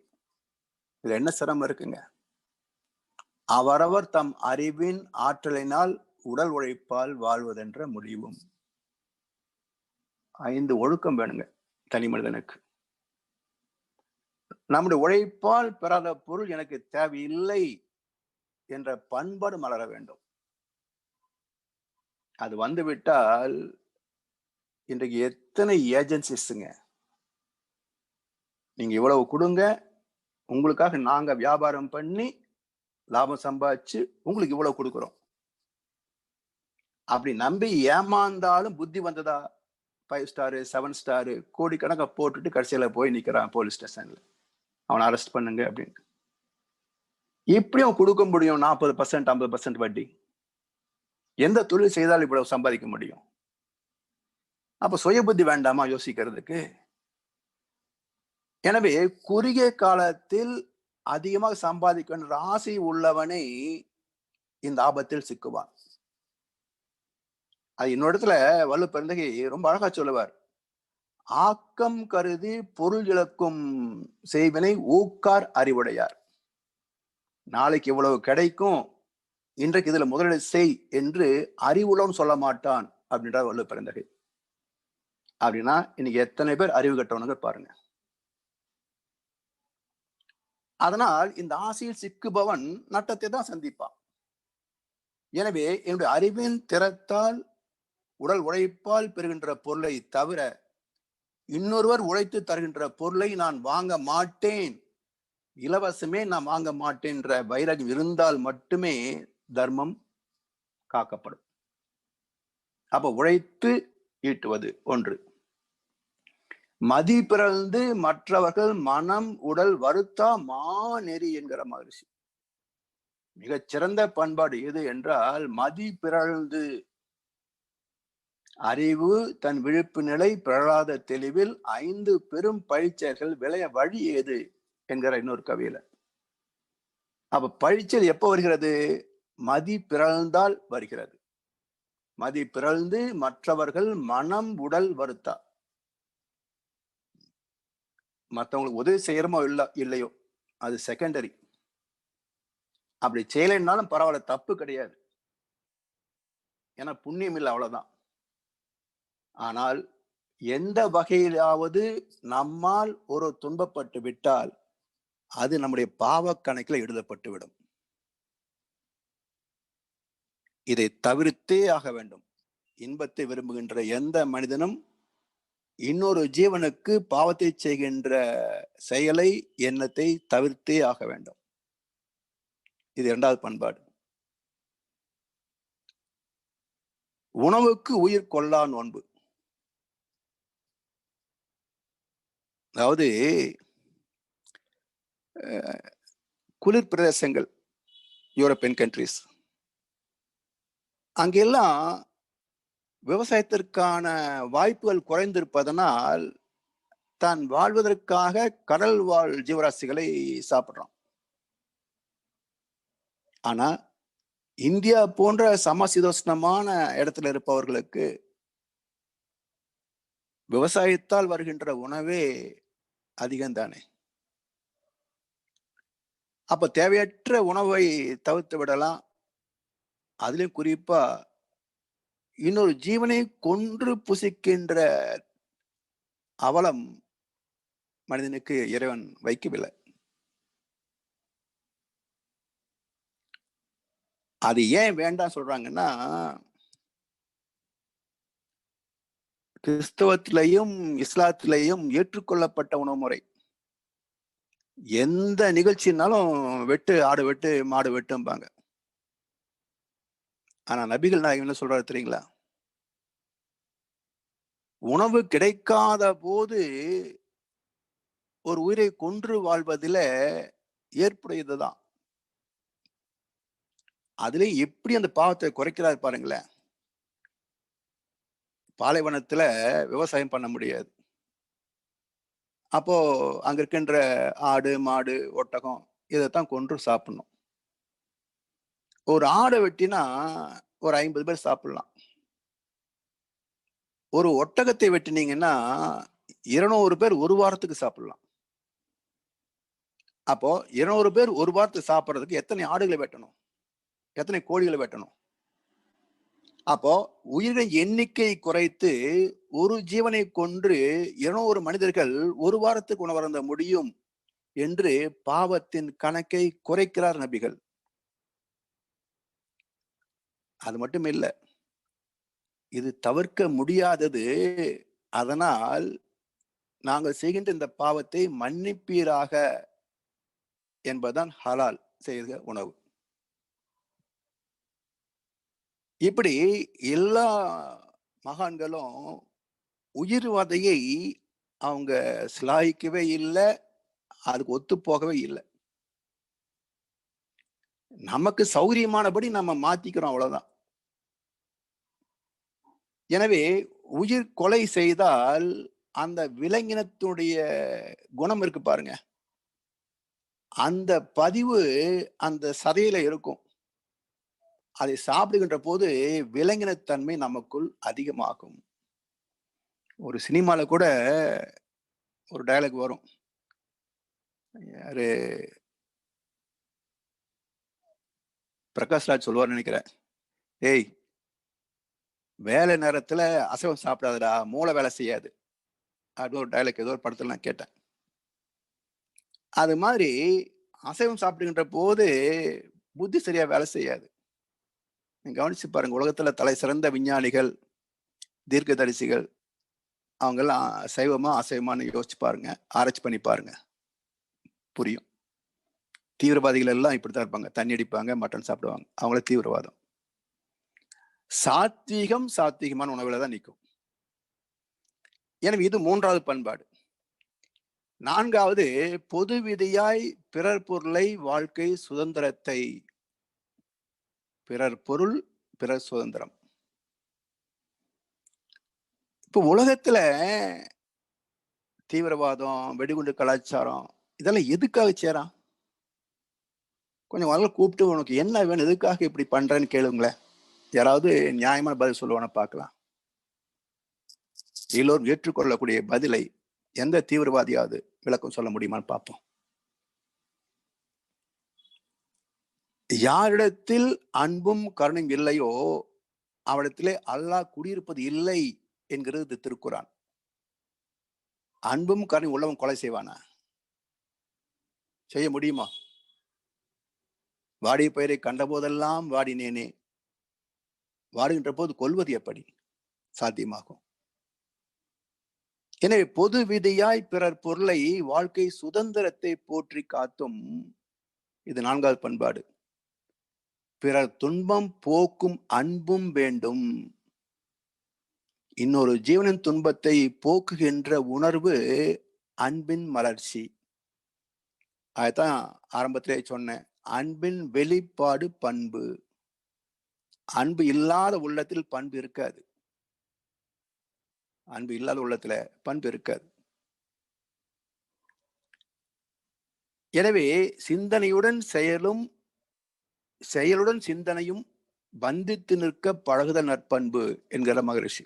இதுல என்ன சிரமம் இருக்குங்க? அவரவர் தம் அறிவின் ஆற்றலினால் உடல் உழைப்பால் வாழ்வதென்ற முடிவும். 5 ஒழுக்கம் வேணுங்க தனி மனிதனுக்கு. நம்முடைய உழைப்பால் பெறாத பொருள் எனக்கு தேவையில்லை என்ற பண்பாடு மலர வேண்டும். அது வந்துவிட்டால் இன்றைக்கு எத்தனை ஏஜென்சிஸ்ங்க, நீங்க இவ்வளவு கொடுங்க, உங்களுக்காக நாங்க வியாபாரம் பண்ணி லாபம் சம்பாதிச்சு உங்களுக்கு இவ்வளவு கொடுக்குறோம். அப்படி நம்பி ஏமாந்தாலும் புத்தி வந்ததா? 5 ஸ்டாரு 7 ஸ்டாரு கோடிக்கணக்கா போட்டுட்டு கடைசியில போய் நிக்கிறான் போலீஸ் ஸ்டேஷன்ல, அவனை அரெஸ்ட் பண்ணுங்க அப்படின்னு. எப்படியும் கொடுக்க முடியும் 40% 50% வட்டி? எந்த தொழில் செய்தாலும் இவ்வளவு சம்பாதிக்க முடியும்? அப்ப சுய புத்தி வேண்டாமா யோசிக்கிறதுக்கு? எனவே குறுகிய காலத்தில் அதிகமாக சம்பாதிக்க என்ற ஆசை உள்ளவனை இந்த ஆபத்தில் சிக்குவான். அது இன்னொரு வல்லு பெருந்தகை ரொம்ப அழகா சொல்லுவார். ஆக்கம் கருதி பொருள் இழக்கும் செய்வினை ஊக்கார் அறிவுடையார். நாளைக்கு இவ்வளவு கிடைக்கும், இன்றைக்கு இதுல முதலீடு செய் என்று அறிவுள்ளவன் சொல்ல மாட்டான் அப்படின்றார் வல்லு பெருந்தகை. அப்படின்னா இன்னைக்கு எத்தனை பேர் அறிவு கட்டவனுங்க பாருங்க. அதனால் இந்த ஆசையில் சிக்குபவன் நட்டத்தை தான் சந்திப்பான். எனவே என்னுடைய அறிவின் திறத்தால் உடல் உழைப்பால் பெறுகின்ற பொருளை தவிர இன்னொருவர் உழைத்து தருகின்ற பொருளை நான் வாங்க மாட்டேன், இலவசமே நான் வாங்க மாட்டேன் என்ற வைராகியம் இருந்தால் மட்டுமே தர்மம் காக்கப்படும். அப்ப உழைத்து ஈட்டுவது ஒன்று. மதி பிறழ்ந்து மற்றவர்கள் மனம் உடல் வருத்தா மாநெறி என்கிற மகிழ்ச்சி. மிகச்சிறந்த பண்பாடு எது என்றால் மதி பிறழ்ந்து. அறிவு தன் விழிப்பு நிலை பிறழாத தெளிவில் 5 பெரும் பழிச்செயல்கள் விளைய வழி ஏது என்கிற இன்னொரு கவியில. அப்ப பழிச்சல் எப்ப வருகிறது? மதி பிறழ்ந்தால் வருகிறது. மதி பிறழ்ந்து மற்றவர்கள் மனம் உடல் வருத்தா. மற்றவங்களுக்கு உதவி செய்யறமோ இல்லையோ அது செகண்டரி. அப்படி செய்யலைன்னாலும் பரவாயில்ல, தப்பு கிடையாது, ஏன்னா புண்ணியம் இல்லை, அவ்வளவுதான். ஆனால் எந்த வகையிலாவது நம்மால் ஒரு துன்பப்பட்டு விட்டால் அது நம்முடைய பாவ கணக்கில் எழுதப்பட்டு விடும். இதை தவிர்த்தே ஆக வேண்டும். இன்பத்தை விரும்புகின்ற எந்த மனிதனும் இன்னொரு ஜீவனுக்கு பாவத்தை செய்கின்ற செயலை எண்ணத்தை தவிர்த்தே ஆக வேண்டும். இது 2வது பண்பாடு. உணவுக்கு உயிர் கொள்ளா நோன்பு. அதாவது குளிர் பிரதேசங்கள், யூரோப்பியன் கண்ட்ரிஸ், அங்கெல்லாம் விவசாயத்திற்கான வாய்ப்புகள் குறைந்திருப்பதனால் தான் வாழ்வதற்காக கடல் வாழ் ஜீவராசிகளை சாப்பிடுறான். ஆனா இந்தியா போன்ற சமசீதோஷ்ணமான இடத்துல இருப்பவர்களுக்கு விவசாயத்தால் வருகின்ற உணவே அதிகம்தானே. அப்ப தேவையற்ற உணவை தவிர்த்து விடலாம். அதுலயும் குறிப்பா இன்னொரு ஜீவனை கொன்று புசிக்கின்ற அவலம் மனிதனுக்கு இறைவன் வைக்கவில்லை. அது ஏன் வேண்டாம் சொல்றாங்கன்னா, கிறிஸ்தவத்திலையும் இஸ்லாத்திலையும் ஏற்றுக்கொள்ளப்பட்ட உணவு முறை. எந்த நிகழ்ச்சினாலும் வெட்டு, ஆடு வெட்டு, மாடு வெட்டும்பாங்க. ஆனா நபிகள் நாயகம் என்ன சொல்றாரு தெரியுங்களா? உணவு கிடைக்காத போது ஒரு உயிரை கொன்று வாழ்வதில ஏற்புடையதுதான். அதுல எப்படி அந்த பாவத்தை குறைக்கிறார் பாருங்களேன். பாலைவனத்துல விவசாயம் பண்ண முடியாது. அப்போ அங்க இருக்கின்ற ஆடு, மாடு, ஒட்டகம் இதைத்தான் கொன்று சாப்பிடணும். ஒரு ஆடை வெட்டினா ஒரு 50 பேர் சாப்பிடலாம். ஒரு ஒட்டகத்தை வெட்டினீங்கன்னா 200 பேர் ஒரு வாரத்துக்கு சாப்பிடலாம். அப்போ 200 பேர் ஒரு வாரத்துக்கு சாப்பிடுறதுக்கு எத்தனை ஆடுகளை வெட்டணும்? எத்தனை கோழிகளை வெட்டணும்? அப்போ உயிரின் எண்ணிக்கை குறைத்து ஒரு ஜீவனை கொன்று 200 மனிதர்கள் ஒரு வாரத்துக்கு உணவருந்த முடியும் என்று பாவத்தின் கணக்கை குறைக்கிறார் நபிகள். அது மட்டும் இல்ல, இது தவிர்க்க முடியாதது. அதனால் நாங்கள் செய்கின்ற இந்த பாவத்தை மன்னிப்பீராக என்பதுதான் ஹலால் செய்கிற உணவு. இப்படி எல்லா மகான்களும் உயிர்வதையை அவங்க சிலாயிக்கவே இல்லை, அதுக்கு ஒத்து போகவே இல்லை. நமக்கு சௌரியமானபடி நம்ம மாத்திக்கிறோம், அவ்வளவுதான். எனவே உயிர் கொலை செய்தால் அந்த விலங்கினத்துடைய குணம் இருக்கு பாருங்க, அந்த பதிவு அந்த சதையில இருக்கும். அதை சாப்பிடுகின்ற போது விலங்கினத்தன்மை நமக்குள் அதிகமாகும். ஒரு சினிமால கூட ஒரு டயலாக் வரும். யாரு பிரகாஷ்ராஜ் சொல்லுவார் நினைக்கிறேன். ஏய், வேலை நேரத்துல அசைவம் சாப்பிடாதடா, மூளை வேலை செய்யாது. அப்படின்னு ஒரு டயலாக் ஏதோ ஒரு படத்துல நான் கேட்டேன். அது மாதிரி அசைவம் சாப்பிடுகின்ற போது புத்தி சரியா வேலை செய்யாது. நீங்க கவனிச்சு பாருங்க, உலகத்துல தலை சிறந்த விஞ்ஞானிகள், தீர்க்கதரிசிகள், அவங்க எல்லாம் சைவமா அசைவமானு யோசிச்சு பாருங்க, ஆராய்ச்சி பண்ணி பாருங்க, புரியும். தீவிரவாதிகள் எல்லாம் இப்படித்தான் இருப்பாங்க, தண்ணி அடிப்பாங்க, மட்டன் சாப்பிடுவாங்க, அவங்கள தீவிரவாதம். சாத்வீகம் சாத்வீகமான உணவுல தான் நிற்கும். எனவே இது 3வது பண்பாடு. 4வது, பொது விதியாய் பிறர் பொருளை வாழ்க்கை சுதந்திரத்தை. பிறர் பொருள் பிறர் சுதந்திரம். இப்ப உலகத்துல தீவிரவாதம், வெடிகுண்டு கலாச்சாரம் இதெல்லாம் எதுக்காக செய்றான்? கொஞ்சம் முதல்ல கூப்பிட்டு உனக்கு என்ன வேணும், எதுக்காக இப்படி பண்றேன்னு கேளுங்களேன். யாராவது நியாயமான பதில் சொல்லுவான பார்க்கலாம். எல்லோரும் ஏற்றுக்கொள்ளக்கூடிய பதிலை எந்த தீவிரவாதியாவது விளக்கம் சொல்ல முடியுமான்னு பார்ப்போம். யாரிடத்தில் அன்பும் கருணையும் இல்லையோ அவரிடத்திலே அல்லாஹ் குடியிருப்பது இல்லை என்கிறது திருக்குரான். அன்பும் கருணை உள்ளவன் கொலை செய்வானா? செய்ய முடியுமா? வாடிய பெயரை கண்ட போதெல்லாம் வாடினேனே, வாடுகின்ற போது கொல்வது எப்படி சாத்தியமாகும்? எனவே பொது விதியாய் பிறர் பொருளை வாழ்க்கை சுதந்திரத்தை போற்றி காத்தும். இது 4வது பண்பாடு. பிறர் துன்பம் போக்கும் அன்பும் வேண்டும். இன்னொரு ஜீவனின் துன்பத்தை போக்குகின்ற உணர்வு அன்பின் மலர்ச்சி. அதான் ஆரம்பத்திலே சொன்னேன், அன்பின் வெளிப்பாடு பண்பு. அன்பு இல்லாத உள்ளத்தில் பண்பு இருக்காது. அன்பு இல்லாத உள்ளத்துல பண்பு இருக்காது. எனவே சிந்தனையுடன் செயலும் செயலுடன் சிந்தனையும் பந்தித்து நிற்க பழகுதல் நற்பண்பு என்கிற மகரிஷி.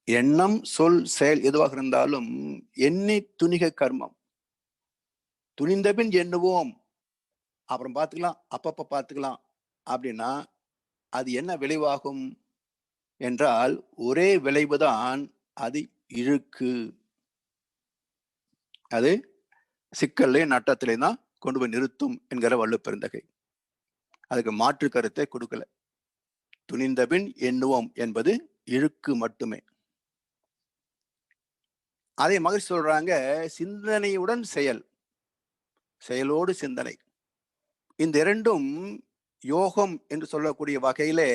எண்ணம் சொல் செயல் எதுவாக இருந்தாலும் எண்ணி துணிக கர்மம். துணிந்த பின் எண்ணுவோம், அப்புறம் பார்த்துக்கலாம், அப்பப்ப பார்த்துக்கலாம் அப்படின்னா அது என்ன விளைவாகும் என்றால் ஒரே விளைவுதான், அது இழுக்கு. அது சிக்கல்லே நட்டத்திலே தான் கொண்டு போய் நிறுத்தும் என்கிற வள்ளுவப்பெருந்தகை. அதுக்கு மாற்று கருத்தை கொடுக்கல. துணிந்தபின் எண்ணுவோம் என்பது இழுக்கு மட்டுமே. அதே மகிழ்ச்சி சொல்றாங்க, சிந்தனையுடன் செயல், செயலோடு சிந்தனை. இந்த இரண்டும் யோகம் என்று சொல்லக்கூடிய வகையிலே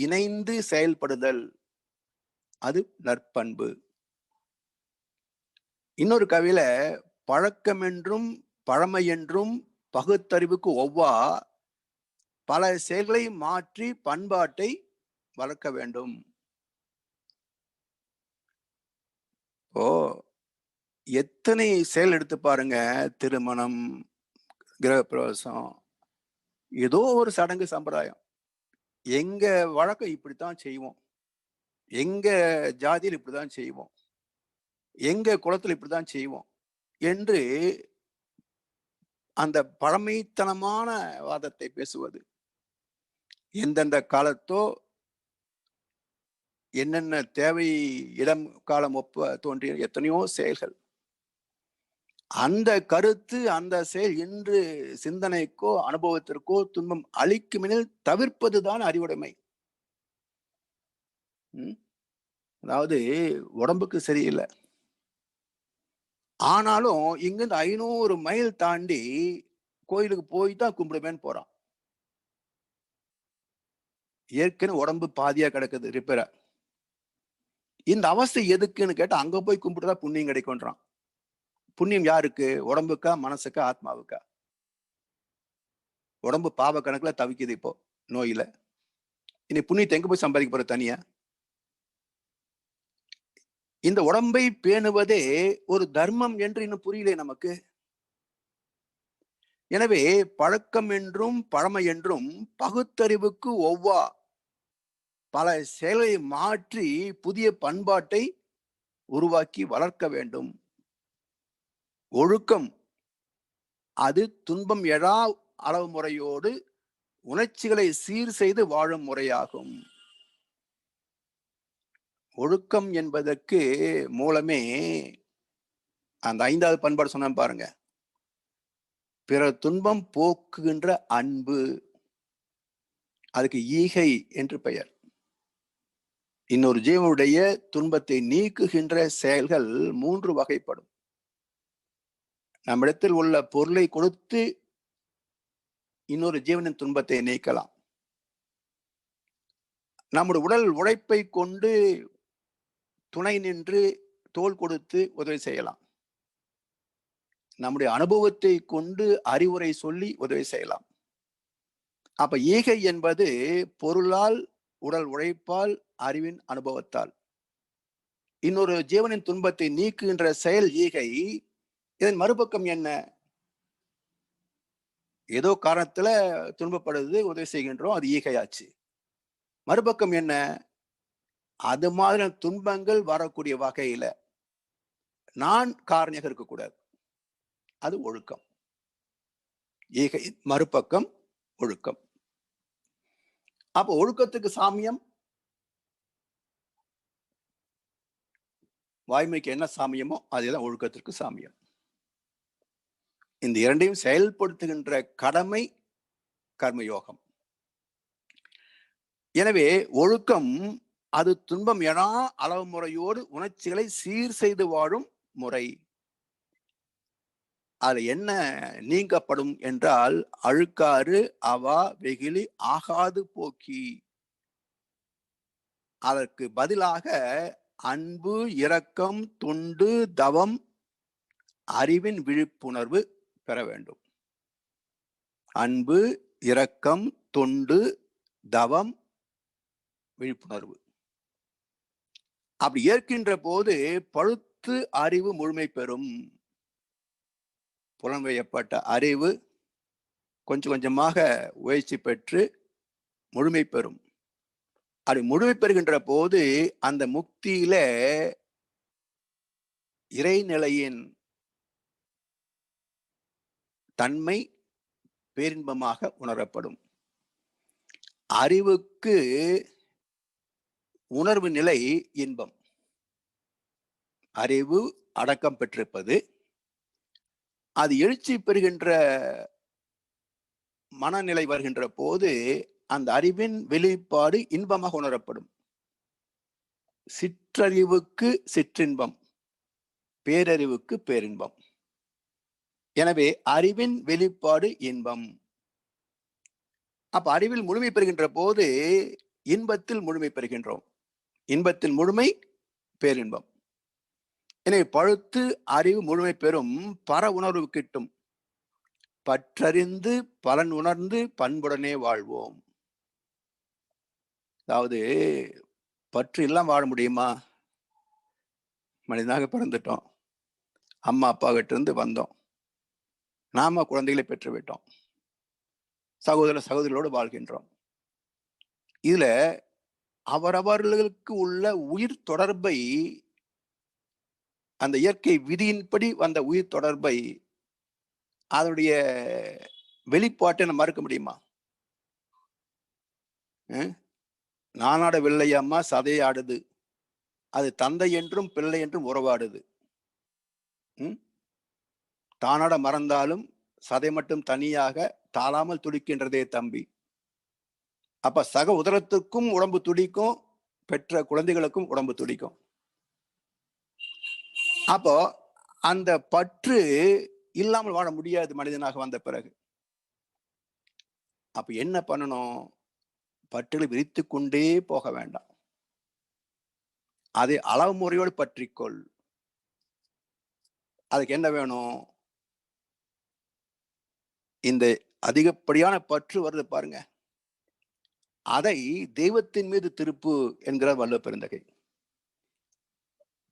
இணைந்து செயல்படுதல், அது நற்பண்பு. இன்னொரு கவியில பழக்கம் என்றும் பழமை என்றும் பகுத்தறிவுக்கு ஒவ்வா பல செயல்களை மாற்றி பண்பாட்டை வளர்க்க வேண்டும். ஓ, எத்தனை செயல் எடுத்து பாருங்க. திருமணம், கிரகப்பிரவேசம், ஏதோ ஒரு சடங்கு சம்பிரதாயம். எங்க வழக்கம் இப்படித்தான் செய்வோம். எங்க ஜாதியில் இப்படித்தான் செய்வோம். எங்க குலத்துல இப்படித்தான் செய்வோம் என்று அந்த பழமைத்தனமான வாதத்தை பேசுவது. எந்தெந்த காலத்தோ என்னென்ன தேவை, இடம், காலம் ஒப்ப தோன்றிய எத்தனையோ செயல்கள். அந்த கருத்து, அந்த செயல் இன்று சிந்தனைக்கோ அனுபவத்திற்கோ துன்பம் அளிக்குமெனில் தவிர்ப்பதுதான் அறிவுடைமை. அதாவது உடம்புக்கு சரியில்லை, ஆனாலும் இங்கிருந்து 500 மைல் தாண்டி கோயிலுக்கு போய் தான் கும்பிடுவேன்னு போறான். ஏற்கனவே உடம்பு பாதியா கிடக்குது ரிப்பேரா. இந்த அவஸ்தை எதுக்குன்னு கேட்டா அங்க போய் கும்பிட்டுதான் புண்ணியம் கிடைக்கும்ன்றான். புண்ணியம் யாருக்கு? உடம்புக்கா, மனசுக்கா, ஆத்மாவுக்கா? உடம்பு பாவ கணக்குல தவிக்குது இப்போ நோயில. இனி புண்ணியத்தை எங்க போய் சம்பாதிக்க போற தனியா? இந்த உடம்பை பேணுவதே ஒரு தர்மம் என்று இன்னும் புரியல நமக்கு. எனவே பழக்கம் என்றும் பழமை என்றும் பகுத்தறிவுக்கு ஒவ்வா பல செயலை மாற்றி புதிய பண்பாட்டை உருவாக்கி வளர்க்க வேண்டும். ஒழுக்கம் அது துன்பம் எழா அளவு முறையோடு உணர்ச்சிகளை சீர் செய்து வாழும் முறையாகும். ஒழுக்கம் என்பதற்கு மூலமே அந்த 5வது பண்பாடு சொன்ன பாருங்க. பிறர் துன்பம் போக்குகின்ற அன்பு, அதுக்கு ஈகை என்று பெயர். இன்னொரு ஜீவனுடைய துன்பத்தை நீக்குகின்ற செயல்கள் 3 வகைப்படும். நம்மிடத்தில் உள்ள பொருளை கொடுத்து இன்னொரு ஜீவனின் துன்பத்தை நீக்கலாம். நம்முடைய உடல் உழைப்பை கொண்டு துணை நின்று தோள் கொடுத்து உதவி செய்யலாம். நம்முடைய அனுபவத்தை கொண்டு அறிவுரை சொல்லி உதவி செய்யலாம். அப்ப ஈகை என்பது பொருளால், உடல் உழைப்பால், அறிவின் அனுபவத்தால் இன்னொரு ஜீவனின் துன்பத்தை நீக்குகின்ற செயல் ஈகை. இதன் மறுபக்கம் என்ன? ஏதோ காரணத்துல துன்பப்படுது, உதவி செய்கின்றோம், அது ஈகையாச்சு. மறுபக்கம் என்ன? அது மாதிரி துன்பங்கள் வரக்கூடிய வகையில நான் காரணியாக இருக்கக்கூடாது. அது ஒழுக்கம். ஈகை மறுபக்கம் ஒழுக்கம். அப்ப ஒழுக்கத்துக்கு சாமியம், வாய்மைக்கு என்ன சாமியமோ அதுதான் ஒழுக்கத்திற்கு சாமியம். இந்த இரண்டையும் செயல்படுத்துகின்ற கடமை கர்மயோகம். எனவே ஒழுக்கம் அது துன்பம் எனா அளவு முறையோடு உணர்ச்சிகளை சீர் செய்து வாழும் முறை. அது என்ன நீங்கப்படும் என்றால் அழுக்காறு, அவா, வெகுளி ஆகாது போக்கி. அதற்கு பதிலாக அன்பு, இரக்கம், தொண்டு, தவம், அறிவின் விழிப்புணர்வு பெற வேண்டும். அன்பு, இரக்கம், தொண்டு, தவம், விழிப்புணர்வு. அப்படி ஏற்கின்ற போது பழுத்து அறிவு முழுமை பெறும். புலன்வயப்பட்ட அறிவு கொஞ்சம் கொஞ்சமாக உயர்ச்சி பெற்று முழுமை பெறும். அப்படி முழுமை பெறுகின்ற போது அந்த முக்தியில இறைநிலையின் தன்மை பேரின்பமாக உணரப்படும். அறிவுக்கு உணர்வு நிலை இன்பம். அறிவு அடக்கம் பெற்றிருப்பது, அது எழுச்சி பெறுகின்ற மனநிலை வருகின்ற போது அந்த அறிவின் வெளிப்பாடு இன்பமாக உணரப்படும். சிற்றறிவுக்கு சிற்றின்பம், பேரறிவுக்கு பேரின்பம். எனவே அறிவின் வெளிப்பாடு இன்பம். அப்ப அறிவில் முழுமை பெறுகின்ற போது இன்பத்தில் முழுமை பெறுகின்றோம். இன்பத்தில் முழுமை பேரின்பம். எனவே பழுத்து அறிவு முழுமை பெறும், பர உணர்வு கிட்டும். பற்றறிந்து பலன் உணர்ந்து பண்புடனே வாழ்வோம். அதாவது பற்று எல்லாம் வாழ முடியுமா? மனிதனாக பிறந்துட்டோம். அம்மா அப்பா கிட்ட இருந்து வந்தோம். நாம குழந்தைகளை பெற்றுவிட்டோம். சகோதர சகோதரிகளோடு வாழ்கின்றோம். இதுல அவரவர்களுக்கு உள்ள உயிர் தொடர்பை, அந்த இயற்கை விதியின்படி வந்த உயிர் தொடர்பை, அதனுடைய வெளிப்பாட்டை நம்ம மறுக்க முடியுமா? நானாடவில்லை அம்மா சதையாடுது, அது தந்தை என்றும் பிள்ளை என்றும் உறவாடுது. தானாட மறந்தாலும் சதை மட்டும் தனியாக தாழாமல் துடிக்கின்றதே தம்பி. அப்ப சக உதரத்துக்கும் உடம்பு துடிக்கும், பெற்ற குழந்தைகளுக்கும் உடம்பு துடிக்கும். அப்போ அந்த பற்று இல்லாமல் வாழ முடியாது மனிதனாக வந்த பிறகு. அப்ப என்ன பண்ணணும்? பற்றுகளை விரித்து கொண்டே போக வேண்டாம். அதை அளவு முறையோடு பற்றிக்கொள். அதுக்கு என்ன வேணும்? இந்த அதிகப்படியான பற்று வருது பாருங்க, அதை தெய்வத்தின் மீது திருப்பு என்கிறார் வள்ளுவ பெருந்தகை.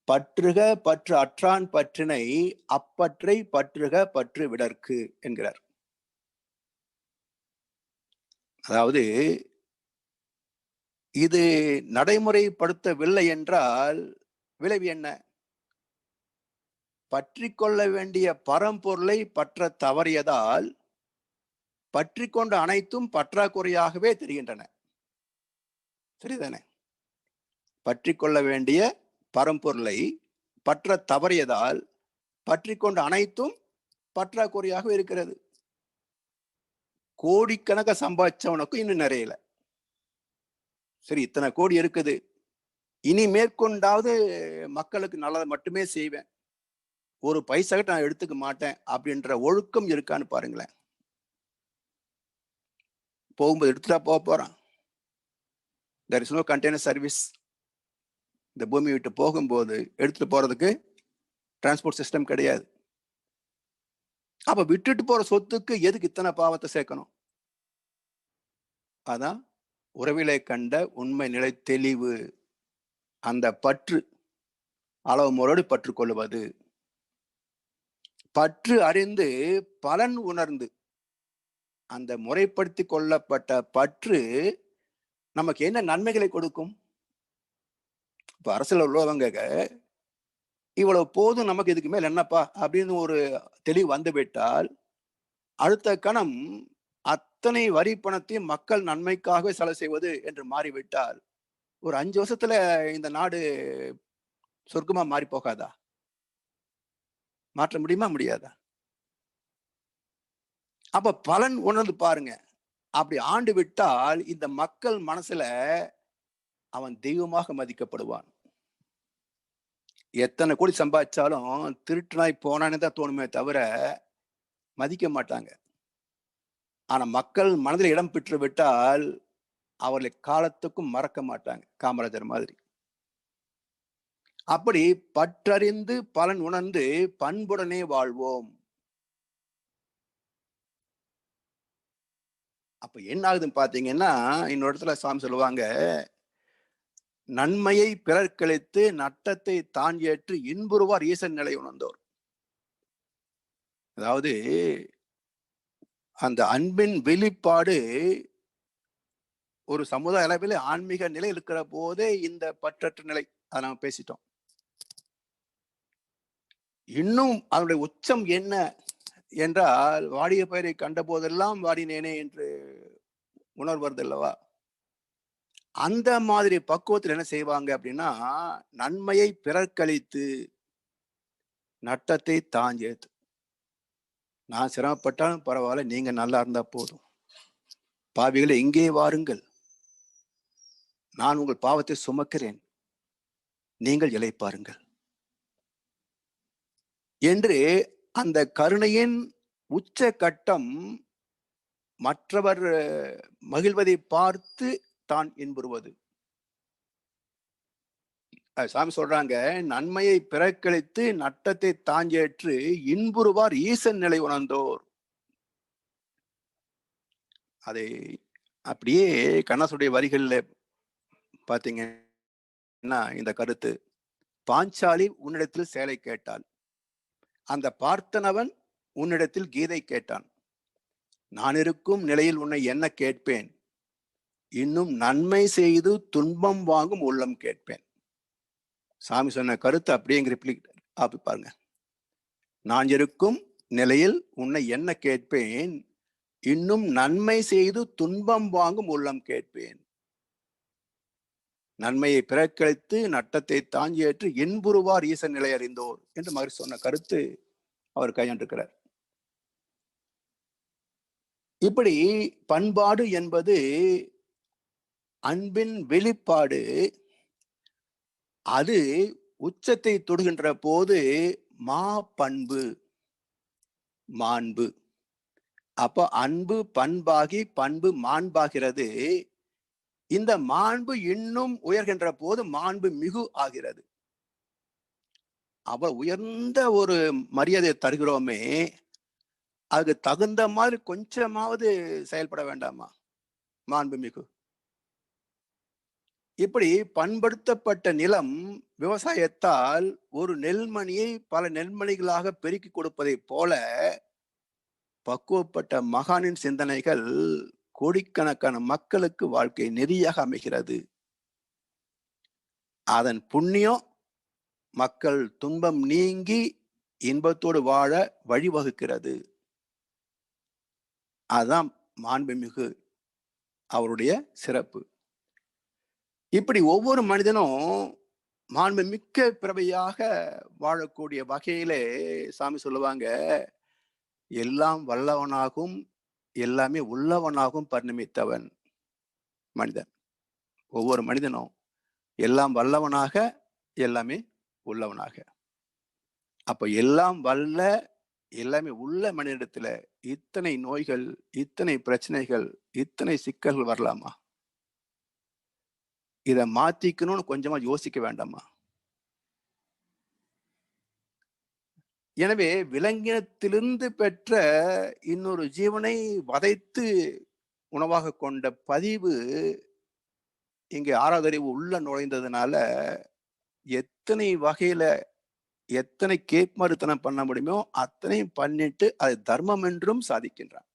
பற்றுக பற்று அற்றான் பற்றினை, அப்பற்றை பற்றுக பற்று விடற்கு என்கிறார். அதாவது இது நடைமுறைப்படுத்தவில்லை என்றால் விளைவு என்ன? பற்றி கொள்ள வேண்டிய பரம்பொருளை பற்ற தவறியதால் பற்றி கொண்ட அனைத்தும் பற்றாக்குறையாகவே தெரிகின்றன. சரிதானே? பற்றி கொள்ள வேண்டிய பரம்பொருளை பற்ற தவறியதால் பற்றி கொண்ட அனைத்தும் பற்றாக்குறையாக இருக்கிறது. கோடிக்கணக்க சம்பாதிச்சவனுக்கும் இன்னும் நிறையல. சரி, இத்தனை கோடி இருக்குது, இனி மேற்கொண்டாவது மக்களுக்கு நல்லதை மட்டுமே செய்வேன், ஒரு பைசா நான் எடுத்துக்க மாட்டேன் அப்படின்ற ஒழுக்கம் இருக்கான்னு பாருங்களேன். போகும்போது எடுத்துட்டா போறான். there is no container service. இந்த பூமி விட்டு போகும்போது எடுத்துட்டு போறதுக்கு டிரான்ஸ்போர்ட் சிஸ்டம் கிடையாது. அப்ப விட்டுட்டு போற சொத்துக்கு எதுக்கு இத்தனை பாவத்தை சேர்க்கணும்? அதான் உறவிலை கண்ட உண்மை நிலை தெளிவு. அந்த பற்று அளவு முறையோடு பற்று கொள்வது, பற்று அறிந்து பலன் உணர்ந்து, அந்த முறைப்படுத்தி கொள்ளப்பட்ட பற்று நமக்கு என்ன நன்மைகளை கொடுக்கும்? இப்ப அரசியல் உள்ளவங்க இவ்வளவு போதும், நமக்கு இதுக்கு மேல் என்னப்பா அப்படின்னு ஒரு தெளிவு வந்து விட்டால், அடுத்த கணம் அத்தனை வரி பணத்தையும் மக்கள் நன்மைக்காகவே செலவு செய்வது என்று மாறிவிட்டால், ஒரு 5 வருஷத்துல இந்த நாடு சொர்க்கமா மாறி போகாதா? மாற்ற முடியுமா? முடியாதா? அப்ப பலன் உணர்ந்து பாருங்க. அப்படி ஆண்டு விட்டால் இந்த மக்கள் மனசுல அவன் தெய்வமாக மதிக்கப்படுவான். எத்தனை கோடி சம்பாதிச்சாலும் திருட்டுனாய் போனானே தான் தோணுமே தவிர மதிக்க மாட்டாங்க. ஆனா மக்கள் மனதில் இடம் பெற்று விட்டால் அவர்களை காலத்துக்கும் மறக்க மாட்டாங்க, காமராஜர் மாதிரி. அப்படி பற்றறிந்து பலன் உணர்ந்து பண்புடனே வாழ்வோம். அப்ப என்ன ஆகுதுன்னு பாத்தீங்கன்னா, இன்னொரு இடத்துல சாமி சொல்லுவாங்க, நன்மையை பிறர் கழித்து நட்டத்தை தான் ஏற்று இன்புறுவார் ஈசன் நிலை உணர்ந்தோர். அதாவது அந்த அன்பின் வெளிப்பாடு ஒரு சமுதாய அளவில் ஆன்மீக நிலை இருக்கிற போதே இந்த பற்றற்ற நிலை, அதை நாம பேசிட்டோம். இன்னும் அதனுடைய உச்சம் என்ன என்றால், வாடிய பயிரை கண்ட போதெல்லாம் வாடினேனே என்று உணர்வது அல்லவா? அந்த மாதிரி பக்குவத்தில் என்ன செய்வாங்க அப்படின்னா, நன்மையை பிறர்களித்து நட்டத்தை தான் ஏத்து. நான் சிரமப்பட்டாலும் பரவாயில்ல, நீங்க நல்லா இருந்தா போதும். பாவிகளை எங்கே வாருங்கள், நான் உங்கள் பாவத்தை சுமக்கிறேன், நீங்கள் இளைப்பாருங்கள் என்று அந்த கருணையின் உச்ச கட்டம் மற்றவர் மகிழ்வதை பார்த்து தான் இன்புறுவது. சாமி சொல்றாங்க, நன்மையை பிறக்களித்து நட்டத்தை தாஞ்சேற்று இன்புறுவார் ஈசன் நிலை உணர்ந்தோர். அதை அப்படியே கண்ணாசுடைய வரிகள்ல பாத்தீங்கன்னா இந்த கருத்து, பாஞ்சாலி உன்னிடத்தில் சேலை கேட்டாள். அந்த பார்த்தனவன் உன்னிடத்தில் கீதை கேட்டான். நான் இருக்கும் நிலையில் உன்னை என்ன கேட்பேன்? இன்னும் நன்மை செய்து துன்பம் வாங்கும் உள்ளம் கேட்பேன். சாமி சொன்ன கருத்து அப்படியே பாருங்க. நான் இருக்கும் நிலையில் உன்னை என்ன கேட்பேன்? இன்னும் நன்மை செய்து துன்பம் வாங்கும் உள்ளம் கேட்பேன். நன்மையை பிறக்கழித்து நட்டத்தை தாங்கியேற்று இன்புறுவார் ஈசன் நிலை அறிந்தோர் என்று மகரிஷி சொன்ன கருத்து அவர் கையாண்டிருக்கிறார். இப்படி பண்பாடு என்பது அன்பின் வெளிப்பாடு. அது உச்சத்தை தொடுகின்ற போது மா பண்பு, மாண்பு. அப்ப அன்பு பண்பாகி பண்பு மாண்பாகிறது. இந்த மாண்பு இன்னும் உயர்கின்ற போது மாண்பு மிகு ஆகிறது. அவ உயர்ந்த ஒரு மரியாதையை தருகிறோமே, அதுக்கு தகுந்த மாதிரி கொஞ்சமாவது செயல்பட வேண்டாமா? மாண்பு மிகு. இப்படி பண்படுத்தப்பட்ட நிலம் விவசாயத்தால் ஒரு நெல்மணியை பல நெல்மணிகளாக பெருக்கி கொடுப்பதை போல பக்குவப்பட்ட மகானின் சிந்தனைகள் கோடிக்கணக்கான மக்களுக்கு வாழ்க்கை நெறியாக அமைகிறது. அதன் புண்ணியம் மக்கள் துன்பம் நீங்கி இன்பத்தோடு வாழ வழிவகுக்கிறது. அதுதான் மாண்புமிகு அவருடைய சிறப்பு. இப்படி ஒவ்வொரு மனிதனும் மாண்புமிக்க பிறவையாக வாழக்கூடிய வகையிலே சாமி சொல்லுவாங்க, எல்லாம் வல்லவனாகும் எல்லாமே உள்ளவனாகும் பரிணமித்தவன் மனிதன். ஒவ்வொரு மனிதனும் எல்லாம் வல்லவனாக எல்லாமே உள்ளவனாக. அப்ப எல்லாம் வல்ல எல்லாமே உள்ள மனிதனிடத்துல இத்தனை நோய்கள், இத்தனை பிரச்சனைகள், இத்தனை சிக்கல்கள் வரலாமா? இத மாத்திக்கணும்னு கொஞ்சமா யோசிக்க வேண்டாமா? எனவே விலங்கினத்திலிருந்து பெற்ற இன்னொரு ஜீவனை வதைத்து உணவாக கொண்ட பதிவு இங்கே ஆறாவது அறிவு உள்ள நுழைந்ததுனால எத்தனை வகையில எத்தனை கேட்மறுத்தனம் பண்ண முடியுமோ அத்தனையும் பண்ணிட்டு அது தர்மம் என்றும் சாதிக்கின்றான்.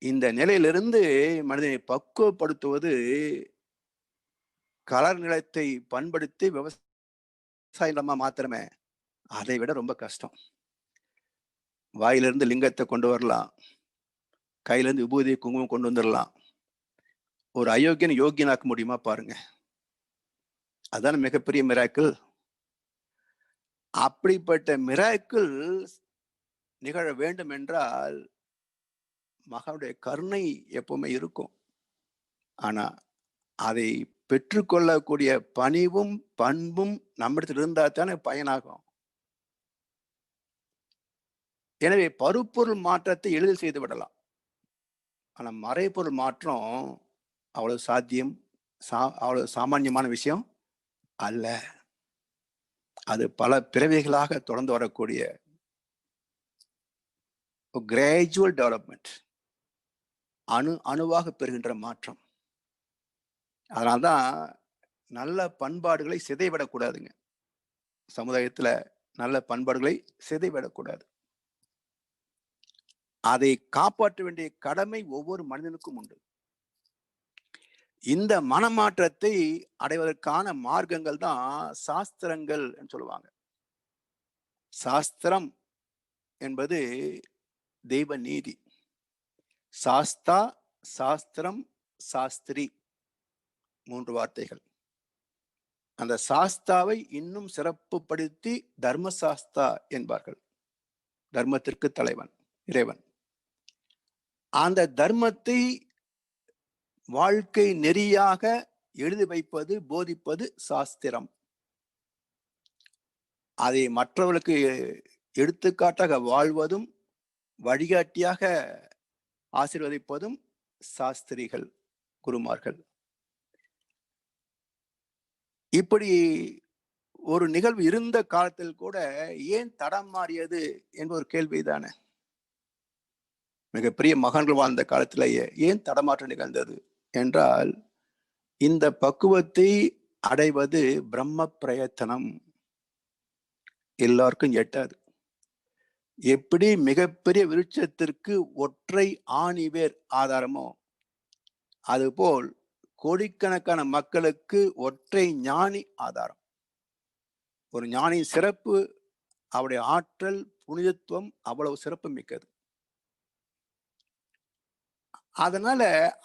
இந்த நிலையிலிருந்து மனிதனை பக்குவப்படுத்துவது கலர் நிலத்தை பண்படுத்தி விவசாயமா மாத்திரமே, அதை விட ரொம்ப கஷ்டம். வாயிலிருந்து லிங்கத்தை கொண்டு வரலாம், கையிலிருந்து விபூதி குங்குமம் கொண்டு வந்துடலாம். ஒரு அயோக்கியன் யோக்கியனாக்க முடியுமா பாருங்க. அதான மிகப்பெரிய மிராக்கிள். அப்படிப்பட்ட மிராக்கிள் நிகழ வேண்டும் என்றால் மகனுடைய கருணை எப்பவுமே இருக்கும். ஆனா அதை பெற்றுக்கொள்ளக்கூடிய பணிவும் பண்பும் நம்மிடத்தில் இருந்தா தானே பயனாகும். எனவே பருப்பொருள் மாற்றத்தை எளிதில் செய்து விடலாம். ஆனா மறைப்பொருள் மாற்றம் அவ்வளவு சாத்தியம், அவ்வளவு சாமானியமான விஷயம் அல்ல. அது பல பிறவிகளாக தொடர்ந்து வரக்கூடிய கிராஜுவல் டெவலப்மெண்ட், அணுவாக பெறுகின்ற மாற்றம். அதனால்தான் நல்ல பண்பாடுகளை சிதைவிடக்கூடாதுங்க. சமுதாயத்துல நல்ல பண்பாடுகளை சிதைவிடக்கூடாது. அதை காப்பாற்ற வேண்டிய கடமை ஒவ்வொரு மனிதனுக்கும் உண்டு. இந்த மனமாற்றத்தை அடைவதற்கான மார்க்கங்கள் தான் சாஸ்திரங்கள் என்று சொல்லுவாங்க. சாஸ்திரம் என்பது தெய்வ நீதி. சாஸ்தா, சாஸ்திரம், சாஸ்திரி, 3 வார்த்தைகள். அந்த சாஸ்தாவை இன்னும் சிறப்புப்படுத்தி தர்மசாஸ்தா என்பார்கள். தர்மத்திற்கு தலைவன் இறைவன். அந்த தர்மத்தை வாழ்க்கை நெறியாக எழுதி வைப்பது, போதிப்பது சாஸ்திரம். அதை மற்றவர்களுக்கு எடுத்துக்காட்டாக வாழ்வதும் வழிகாட்டியாக ஆசீர்வதிப்பதும் சாஸ்திரிகள், குருமார்கள். இப்படி ஒரு நிகழ்வு இருந்த காலத்தில் கூட ஏன் தடம் மாறியது என்ற ஒரு கேள்விதானே. மிகப்பெரிய மகான்கள் வாழ்ந்த காலத்திலேயே ஏன் தடமாற்றம் நிகழ்ந்தது என்றால், இந்த பக்குவத்தை அடைவது பிரம்ம பிரயத்தனம், எல்லாருக்கும் எட்டாது. எப்படி மிகப்பெரிய விருட்சத்திற்கு ஒற்றை ஆணிவேர் ஆதாரமோ, அதுபோல் கோடிக்கணக்கான மக்களுக்கு ஒற்றை ஞானி ஆதாரம். ஒரு ஞானி சிறப்பு, அவருடைய ஆற்றல், புனிதத்துவம் அவ்வளவு சிறப்பு மிக்கது. அதனால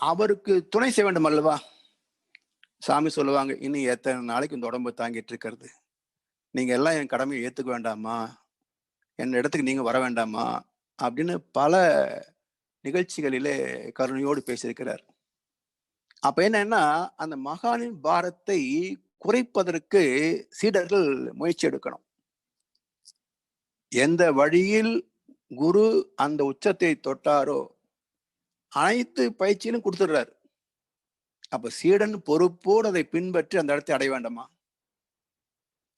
அவருக்கு துணை செய்ய வேண்டும் அல்லவா? சாமி சொல்லுவாங்க, இன்னும் எத்தனை நாளைக்கு இந்த உடம்பு தாங்கிட்டு இருக்கிறது, நீங்க எல்லாம் என் கடமையை ஏத்துக்க வேண்டாமா, என் இடத்துக்கு நீங்க வர வேண்டாமா அப்படின்னு பல நிகழ்ச்சிகளிலே கருணையோடு பேசியிருக்கிறார். அப்ப என்னன்னா, அந்த மகானின் பாரத்தை குறைப்பதற்கு சீடர்கள் முயற்சி எடுக்கணும். எந்த வழியில் குரு அந்த உச்சத்தை தொட்டாரோ அனைத்து பயிற்சியிலும் கொடுத்துடுறாரு. அப்ப சீடன் பொறுப்போடு அதை பின்பற்றி அந்த இடத்தை அடைய வேண்டாமா?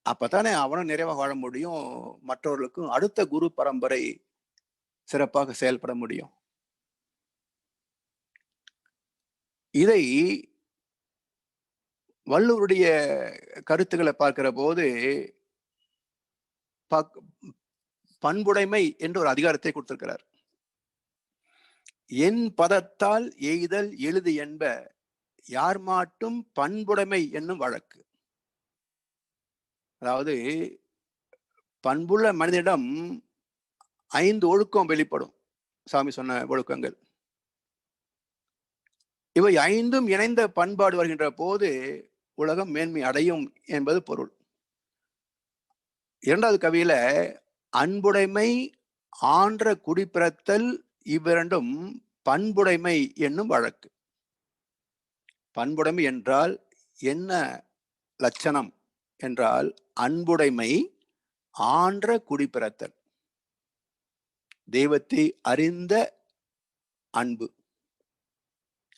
அப்பதானே அவனும் நிறைவாக வாழ முடியும், மற்றவர்களுக்கும் அடுத்த குரு பரம்பரை சிறப்பாக செயல்பட முடியும். இதை வள்ளுவருடைய கருத்துக்களை பார்க்கிற போது பண்புடைமை என்று ஒரு அதிகாரத்தை கொடுத்திருக்கிறார். என் பதத்தால் எய்தல் எழுது என்ப யார் மாட்டும் பண்புடைமை என்னும் வழக்கு. அதாவது பண்புள்ள மனிதனிடம் 5 ஒழுக்கம் வெளிப்படும். சாமி சொன்ன ஒழுக்கங்கள் இவை 5ம் இணைந்த பண்பாடு வருகின்ற போது உலகம் மேன்மை அடையும் என்பது பொருள். 2வது கவியில அன்புடைமை, ஆன்ற குடிப்பிறத்தல் இவ்விரண்டும் பண்புடைமை என்னும் வழக்கு. பண்புடைமை என்றால் என்ன லட்சணம் என்றால் அன்புடைமை, ஆன்ற குடிப்பிறத்தல், தெய்வத்தை அறிந்த அன்பு.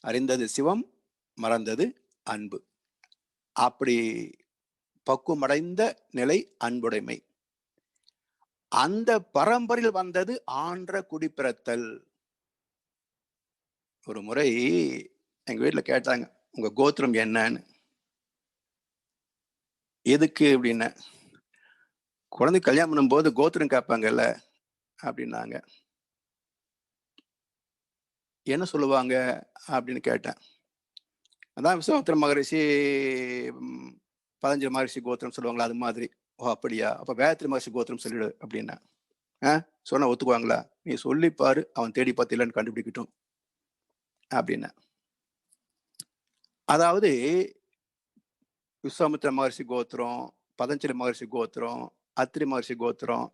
அறிந்தது சிவம், மறந்தது அன்பு. அப்படி பக்குவமடைந்த நிலை அன்புடைமை. அந்த பரம்பரையில் வந்தது ஆன்ற குடிப்பிறத்தல். ஒரு முறை எங்க வீட்டுல கேட்டாங்க, உங்க கோத்திரம் என்னன்னு. எதுக்கு அப்படின்னா, குழந்தை கல்யாணம் பண்ணும் போது கோத்திரம் கேட்பாங்கல்ல அப்படின்னாங்க. என்ன சொல்லுவாங்க அப்படின்னு கேட்டேன். அதான் விஸ்வாமித்திர மகரிஷி 15 மகரிஷி கோத்திரம் சொல்லுவாங்களா, அது மாதிரி. ஓ அப்படியா, அப்ப வேத்திரி மகரிஷி கோத்திரம் சொல்லிடு அப்படின்னா. சொன்னா ஒத்துக்குவாங்களா? நீ சொல்லிப்பாரு, அவன் தேடி பார்த்து இல்லைன்னு கண்டுபிடிக்கட்டும் அப்படின்னா. அதாவது விஸ்வாமித்திர மகரிஷி கோத்திரம், பதஞ்சலி மகரிஷி கோத்திரம், அத்திரி மகரிஷி கோத்திரம்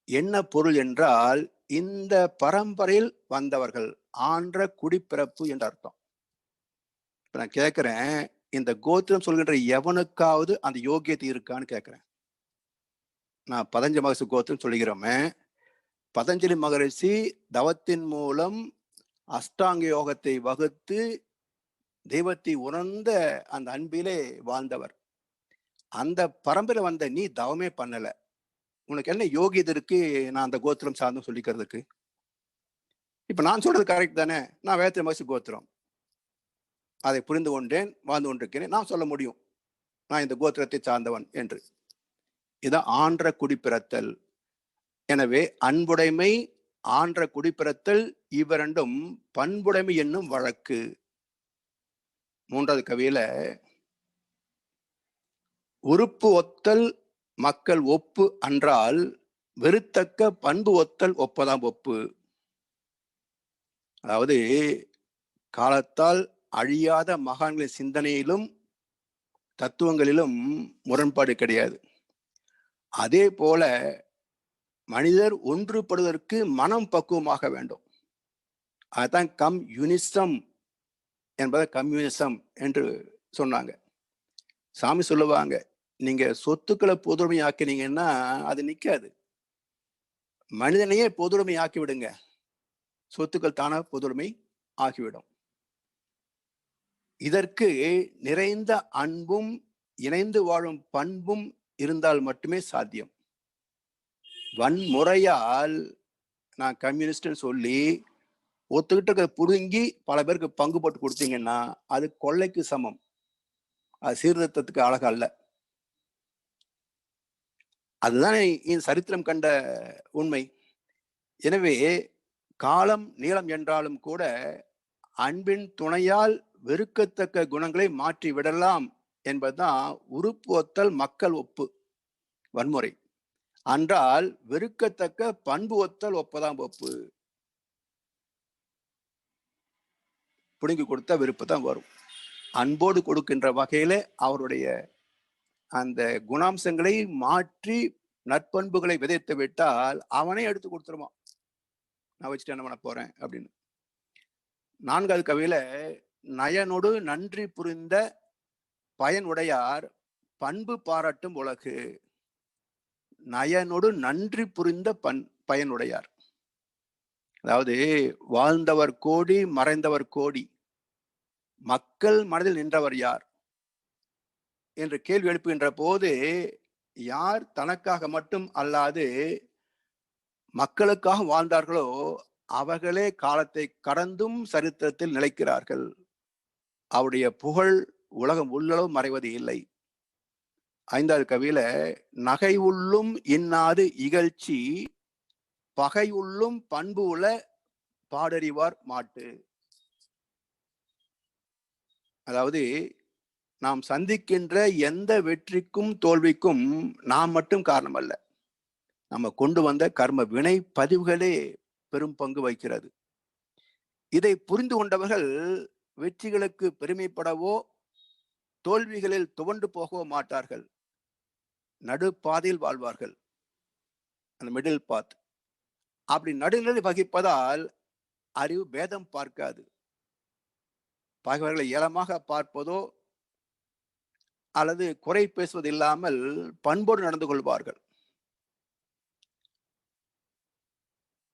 என்ன பொருள் என்றால் இந்த பரம்பரையில் வந்தவர்கள், ஆன்ற குடிப்பிறப்பு என்ற அர்த்தம். இப்ப நான் கேட்கிறேன், இந்த கோத்திரம் சொல்கின்ற எவனுக்காவது அந்த யோகியத்தை இருக்கான்னு கேட்கிறேன். நான் பதஞ்சலி மகரிஷி கோத்திரம் சொல்லுகிறோமே, பதஞ்சலி மகரிஷி தவத்தின் மூலம் அஷ்டாங்க யோகத்தை வகுத்து தெய்வத்தை உணர்ந்த அந்த அன்பிலே வாழ்ந்தவர். அந்த பரம்பரை வந்த நீ தவமே பண்ணல, உனக்கு என்ன யோகியது இருக்கு நான் அந்த கோத்திரம் சார்ந்து சொல்லிக்கிறதுக்கு? இப்ப நான் சொல்றது கரெக்ட் தானே? நான் வேத்திரி மகரிஷி கோத்திரம், அதை புரிந்து கொண்டேன், வாழ்ந்து கொண்டிருக்கிறேன், நான் சொல்ல முடியும் நான் இந்த கோத்திரத்தை சார்ந்தவன் என்று. இதான் ஆன்ற குடிப்பிறத்தல். எனவே அன்புடைமை, ஆன்ற குடிப்பிறத்தல் இவ்விரண்டும் பண்புடைமை என்னும் வழக்கு. 3வது கவியில உறுப்பு ஒத்தல் மக்கள் ஒப்பு அன்றால் வெறுத்தக்க பண்பு ஒத்தல் ஒப்பதாம் ஒப்பு. அதாவது காலத்தால் அழியாத மகான்களின் சிந்தனையிலும் தத்துவங்களிலும் முரண்பாடு கிடையாது. அதே போல மனிதர் ஒன்றுபடுவதற்கு மனம் பக்குவமாக வேண்டும். அதுதான் கம்யூனிசம் என்பதை கம்யூனிசம் என்று சொன்னாங்க. சாமி சொல்லுவாங்க, நீங்க சொத்துக்களை பொதுமை ஆக்கினீங்கன்னா அது நிக்காது. மனிதனையே பொதுமை ஆக்கி விடுங்க, சொத்துக்கள் தானா பொதுமை ஆகிவிடும். இதற்கு நிறைந்த அன்பும் இணைந்து வாழும் பண்பும் இருந்தால் மட்டுமே சாத்தியம். வன்முறையால் நான் கம்யூனிஸ்ட் சொல்லி ஒருத்தர்கிட்ட புடுங்கி பல பேருக்கு பங்கு போட்டு கொடுத்தீங்கன்னா அது கொள்ளைக்கு சமம். அது சீர்திருத்தத்துக்கு அழகு அல்ல. அதுதான் சரித்திரம் கண்ட உண்மை. எனவே காலம் நீளம் என்றாலும் கூட அன்பின் துணையால் வெறுக்கத்தக்க குணங்களை மாற்றி விடலாம் என்பதுதான் உறுப்பு ஒத்தல் மக்கள் ஒப்பு வன்முறை. அன்றால் வெறுக்கத்தக்க பண்பு ஒத்தல் ஒப்பதாம் ஒப்பு. புடுங்கி கொடுத்த வெறுப்பு தான் வரும். அன்போடு கொடுக்கின்ற வகையில அவருடைய அந்த குணாம்சங்களை மாற்றி நற்பண்புகளை விதைத்து விட்டால் அவனே எடுத்து கொடுத்துருவான். நான் வச்சுட்டு என்ன பண்ண போறேன் அப்படின்னு. 4வது கவியில நயனொடு நன்றி புரிந்த பயனுடையார் பண்பு பாராட்டும் உலகு. நயனொடு நன்றி புரிந்த பயனுடையார், அதாவது வாழ்ந்தவர் கோடி மறைந்தவர் கோடி, மக்கள் மனதில் நின்றவர் யார் என்று கேள்வி எழுப்புகின்ற போது, யார் தனக்காக மட்டும் அல்லாது மக்களுக்காக வாழ்ந்தார்களோ அவர்களே காலத்தை கடந்தும் சரித்திரத்தில் நிலைக்கிறார்கள். அவருடைய புகழ் உலகம் உள்ளளவு மறைவது இல்லை. 5வது கவியில நகை உள்ளும் இன்னாது இகழ்ச்சி, பகை உள்ளும் பண்பு உள்ள பாடறிவார் மாட்டு. அதாவது நாம் சந்திக்கின்ற எந்த வெற்றிக்கும் தோல்விக்கும் நாம் மட்டும் காரணம் அல்ல, நம்ம கொண்டு வந்த கர்ம வினை பதிவுகளே பெரும் பங்கு வகிக்கிறது. இதை புரிந்து கொண்டவர்கள் வெற்றிகளுக்கு பெருமைப்படவோ தோல்விகளில் துவண்டு போகவோ மாட்டார்கள். நடுப்பாதையில் வாழ்வார்கள், அந்த மிடில் பாத். அப்படி நடுநிலை வகிப்பதால் அறிவு பேதம் பார்க்காது. பகைவர்களை ஏளமாக பார்ப்பதோ அல்லது குறை பேசுவது இல்லாமல் பண்போடு நடந்து கொள்வார்கள்.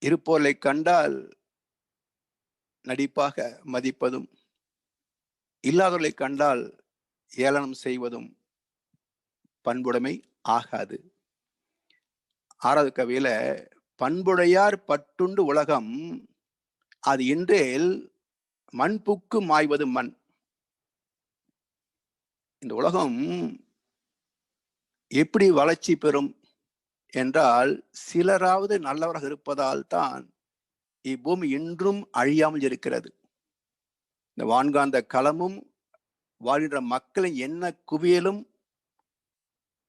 இருப்போரை கண்டால் நடிப்பாக மதிப்பதும், இல்லாதவர்களை கண்டால் ஏளனம் செய்வதும் பண்புடைமை ஆகாது. 6வது கவியில பண்புடையார் பட்டுண்டு உலகம், அது இன்றேல் மண்புக்கு மாய்வது மண். இந்த உலகம் எப்படி வளர்ச்சி பெறும் என்றால், சிலராவது நல்லவராக இருப்பதால் தான் இப்பூமி இன்றும் அழியாமல் இருக்கிறது. இந்த வான்காந்த களமும் வாழ்கின்ற மக்களின் எண்ண குவியலும்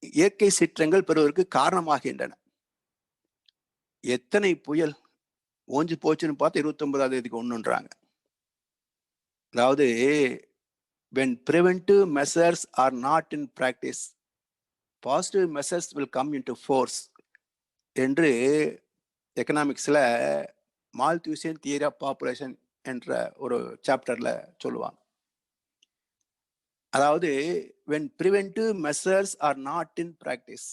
இயற்கை சீற்றங்கள் பெறுவதற்கு காரணமாகின்றன. எத்தனை புயல் ஓஞ்சு போச்சுன்னு பார்த்து 29ஆம் தேதிக்கு ஒண்ணுன்றாங்க. அதாவது when preventive measures are not in practice, positive measures will come into force என்று எக்கனாமிக்ஸ்ல மால்தூசியன் தியரி ஆஃப் பாப்புலேஷன் என்ற ஒரு சாப்டர்ல சொல்லுவாங்க. அதாவது when preventive measures are not in practice,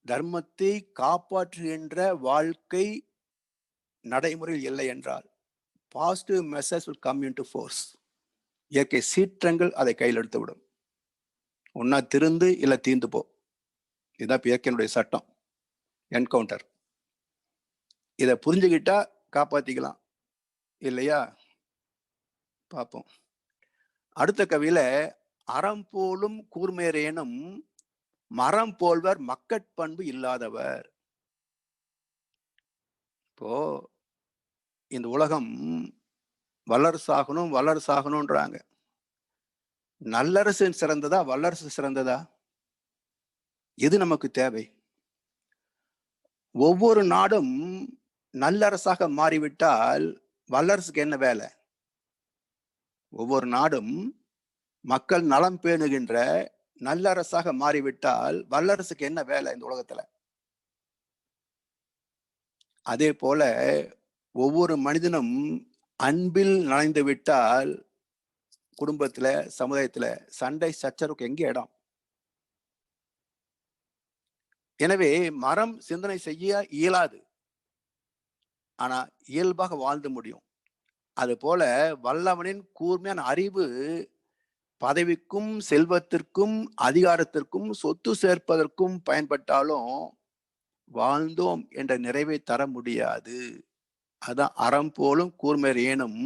தர்மத்தை காப்பாற்றுகின்ற வாழ்க்கை நடைமுறையில் இல்லை என்றால் positive message will come into force. இயற்கை சீற்றங்கள் அதை கையில் எடுத்து விடும். ஒன்னா திருந்து இல்ல தீந்து போ. இதுதான் இயற்கையினுடைய சட்டம், என்கவுண்டர். இதை புரிஞ்சுக்கிட்டா காப்பாத்திக்கலாம், இல்லையா? பார்ப்போம். அடுத்த கவியில அறம் போலும் கூர்மையரேனும் மரம் போல்வர் மக்கட்பண்பு இல்லாதவர். இப்போ இந்த உலகம் வல்லரசாகணும் வல்லரசாகணும்ன்றாங்க. நல்லரசு சிறந்ததா வல்லரசு சிறந்ததா? எது நமக்கு தேவை? ஒவ்வொரு நாடும் நல்லரசாக மாறிவிட்டால் வல்லரசுக்கு என்ன வேலை? ஒவ்வொரு நாடும் மக்கள் நலம் பேணுகின்ற நல்லரசாக மாறிவிட்டால் வல்லரசுக்கு என்ன வேலை இந்த உலகத்துல? அதே போல ஒவ்வொரு மனிதனும் அன்பில் நனைந்து விட்டால் குடும்பத்துல சமுதாயத்துல சண்டை சச்சரவுக்கு எங்க இடம்? எனவே மரம் சிந்தனை செய்ய இயலாது, ஆனா இயல்பாக வாழ்ந்து முடியும். அது போல வல்லவனின் கூர்மையான அறிவு பதவிக்கும் செல்வத்திற்கும் அதிகாரத்திற்கும் சொத்து சேர்ப்பதற்கும் பயன்பட்டாலும் வாழ்ந்தோம் என்ற நிறைவை தர முடியாது. அதான் அறம் போலும் கூர்மையர் ஏனும்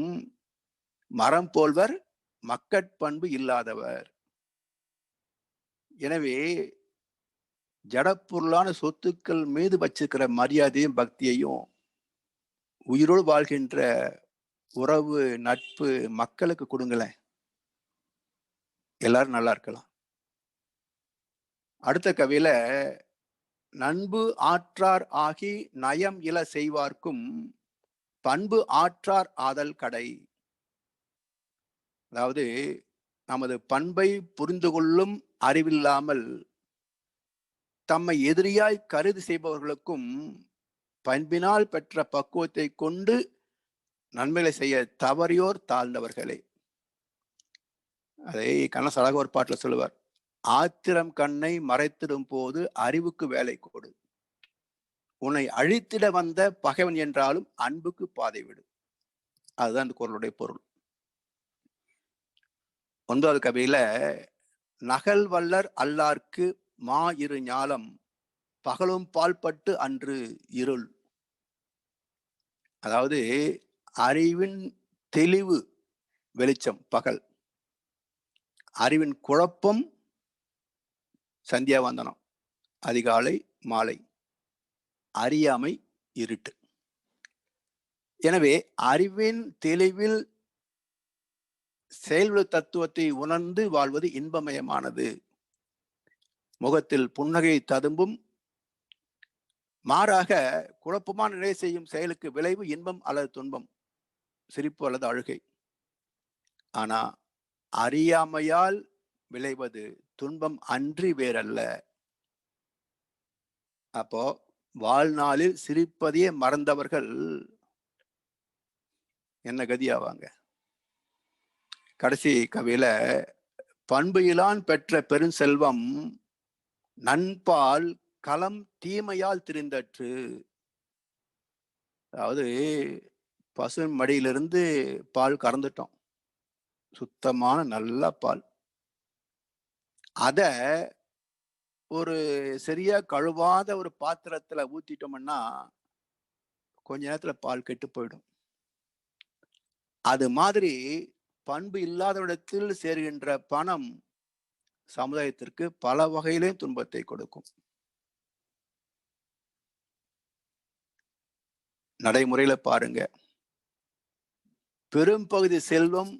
மரம் போல்வர் மக்கட்பண்பு இல்லாதவர். எனவே ஜடப்பொருளான சொத்துக்கள் மீது வச்சிருக்கிற மரியாதையும் பக்தியையும் உயிரோடு வாழ்கின்ற உறவு, நட்பு, மக்களுக்கு கொடுங்களேன். எல்லாரும் நல்லா இருக்கலாம். அடுத்த கவியில நண்பு ஆற்றார் ஆகி நயம் இல செய்வார்க்கும் பண்பு ஆற்றார் ஆதல் கடை. அதாவது நமது பண்பை புரிந்து கொள்ளும் அறிவில்லாமல் தம்மை எதிரியாய் கருதி செய்பவர்களுக்கும் பண்பினால் பெற்ற பக்குவத்தை கொண்டு நன்மைகளை செய்ய தவறியோர் தாழ்ந்தவர்களே. அதை கண்ணதாசன் அழகா ஒரு பாட்டுல சொல்லுவார், ஆத்திரம் கண்ணை மறைத்திடும் போது அறிவுக்கு வேலை கொடு, உன்னை அழித்திட வந்த பகைவன் என்றாலும் அன்புக்கு பாதை விடு. அதுதான் இந்த குறளுடைய பொருள். 9வது கவியில நகல் வல்லர் அல்லார்க்கு மா இரு ஞாலம் பகலும் பால்பட்டு அன்று இருள். அதாவது அறிவின் தெளிவு வெளிச்சம் பகல், அறிவின் குழப்பம் சந்தியாவந்தனம் அதிகாலை மாலை, அறியாமை இருட்டு. எனவே அறிவின் தெளிவில் செயல்விழு தத்துவத்தை உணர்ந்து வாழ்வது இன்பமயமானது. முகத்தில் புன்னகை ததும்பும். மாறாக குழப்பமான நிலை செய்யும் செயலுக்கு விளைவு இன்பம் அல்லது துன்பம், சிரிப்பு அல்லது அழுகை. ஆனா அறியாமையால் விளைவது துன்பம் அன்றி வேறல்ல. அப்போ வாழ்நாளில் சிரிப்பதையே மறந்தவர்கள் என்ன கதியாவாங்க? கடைசி கவியில பண்பு இலான் பெற்ற பெருஞ்செல்வம் நண்பால் களம் தீமையால் திரிந்தற்று. அதாவது பசு மடியிலிருந்து பால் கறந்துட்டோம், சுத்தமான நல்ல பால். அத ஒரு சரியா கழுவாத ஒரு பாத்திரத்துல ஊத்திட்டோம்னா கொஞ்ச நேரத்துல பால் கெட்டு போயிடும். அது மாதிரி பண்பு இல்லாதவிடத்தில் சேர்கின்ற பணம் சமுதாயத்திற்கு பல வகையிலே துன்பத்தை கொடுக்கும். நடைமுறையில பாருங்க, பெரும் பகுதி செல்வம்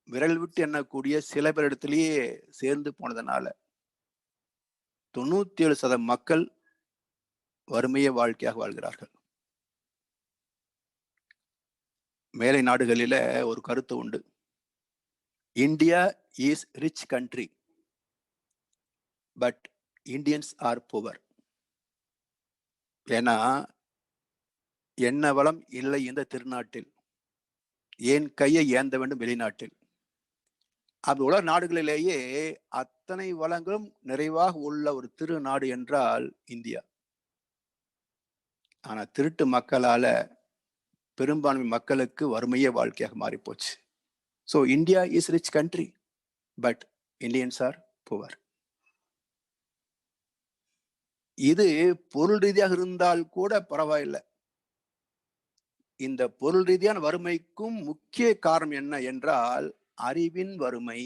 விரல் விட்டு எண்ணக்கூடிய சில பேரிடத்திலேயே சேர்ந்து போனதுனால 97% மக்கள் வறுமைய வாழ்க்கையாக வாழ்கிறார்கள். மேலை நாடுகளில ஒரு கருத்து உண்டு, India is rich country but Indians are poor. ஏன்னா என்ன வளம் இல்லை இந்த திருநாட்டில், ஏன் கையை ஏந்த வேண்டும் வெளிநாட்டில். அப்படி உலக நாடுகளிலேயே அத்தனை வளங்களும் நிறைவாக உள்ள ஒரு திருநாடு என்றால் இந்தியா. ஆனா திருட்டு மக்களால பெரும்பான்மை மக்களுக்கு வறுமையே வாழ்க்கையாக மாறி போச்சு. So India is rich country but Indians are poor. இது பொருள் ரீதியாக இருந்தால் கூட பரவாயில்லை. இந்த பொருள் ரீதியான வறுமைக்கும் முக்கிய காரணம் என்ன என்றால் அறிவின் வறுமை,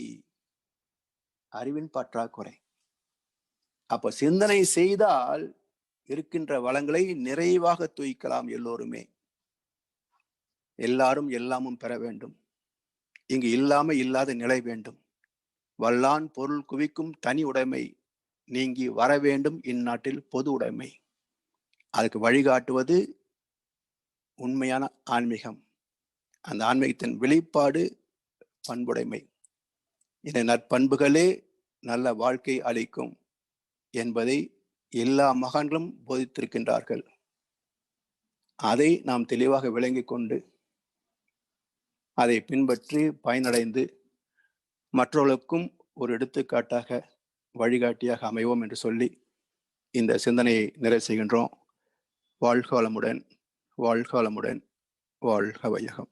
அறிவின் பற்றாக்குறை. அப்ப சிந்தனை செய்தால் இருக்கின்ற வளங்களை நிறைவாக தூய்க்கலாம். எல்லோருமே எல்லாரும் எல்லாமும் பெற வேண்டும். இங்கு இல்லாம இல்லாத நிலை வேண்டும். வல்லான் பொருள் குவிக்கும் தனி உடைமை நீங்கி வர வேண்டும் இந்நாட்டில் பொது உடைமை. அதுக்கு வழிகாட்டுவது உண்மையான ஆன்மீகம். அந்த ஆன்மீகத்தின் வெளிப்பாடு பண்புடைமை. இந்த நற்பண்புகளே நல்ல வாழ்க்கை அளிக்கும் என்பதை எல்லா மகான்களும் போதித்திருக்கின்றார்கள். அதை நாம் தெளிவாக விளங்கிக் கொண்டு அதை பின்பற்றி பயனடைந்து மற்றவர்களுக்கும் ஒரு எடுத்துக்காட்டாக வழிகாட்டியாக அமைவோம் என்று சொல்லி இந்த சிந்தனையை நிறைவு செய்கின்றோம். வாழ்க வளமுடன், வாழ்க வளமுடன், வாழ்க வையகம்.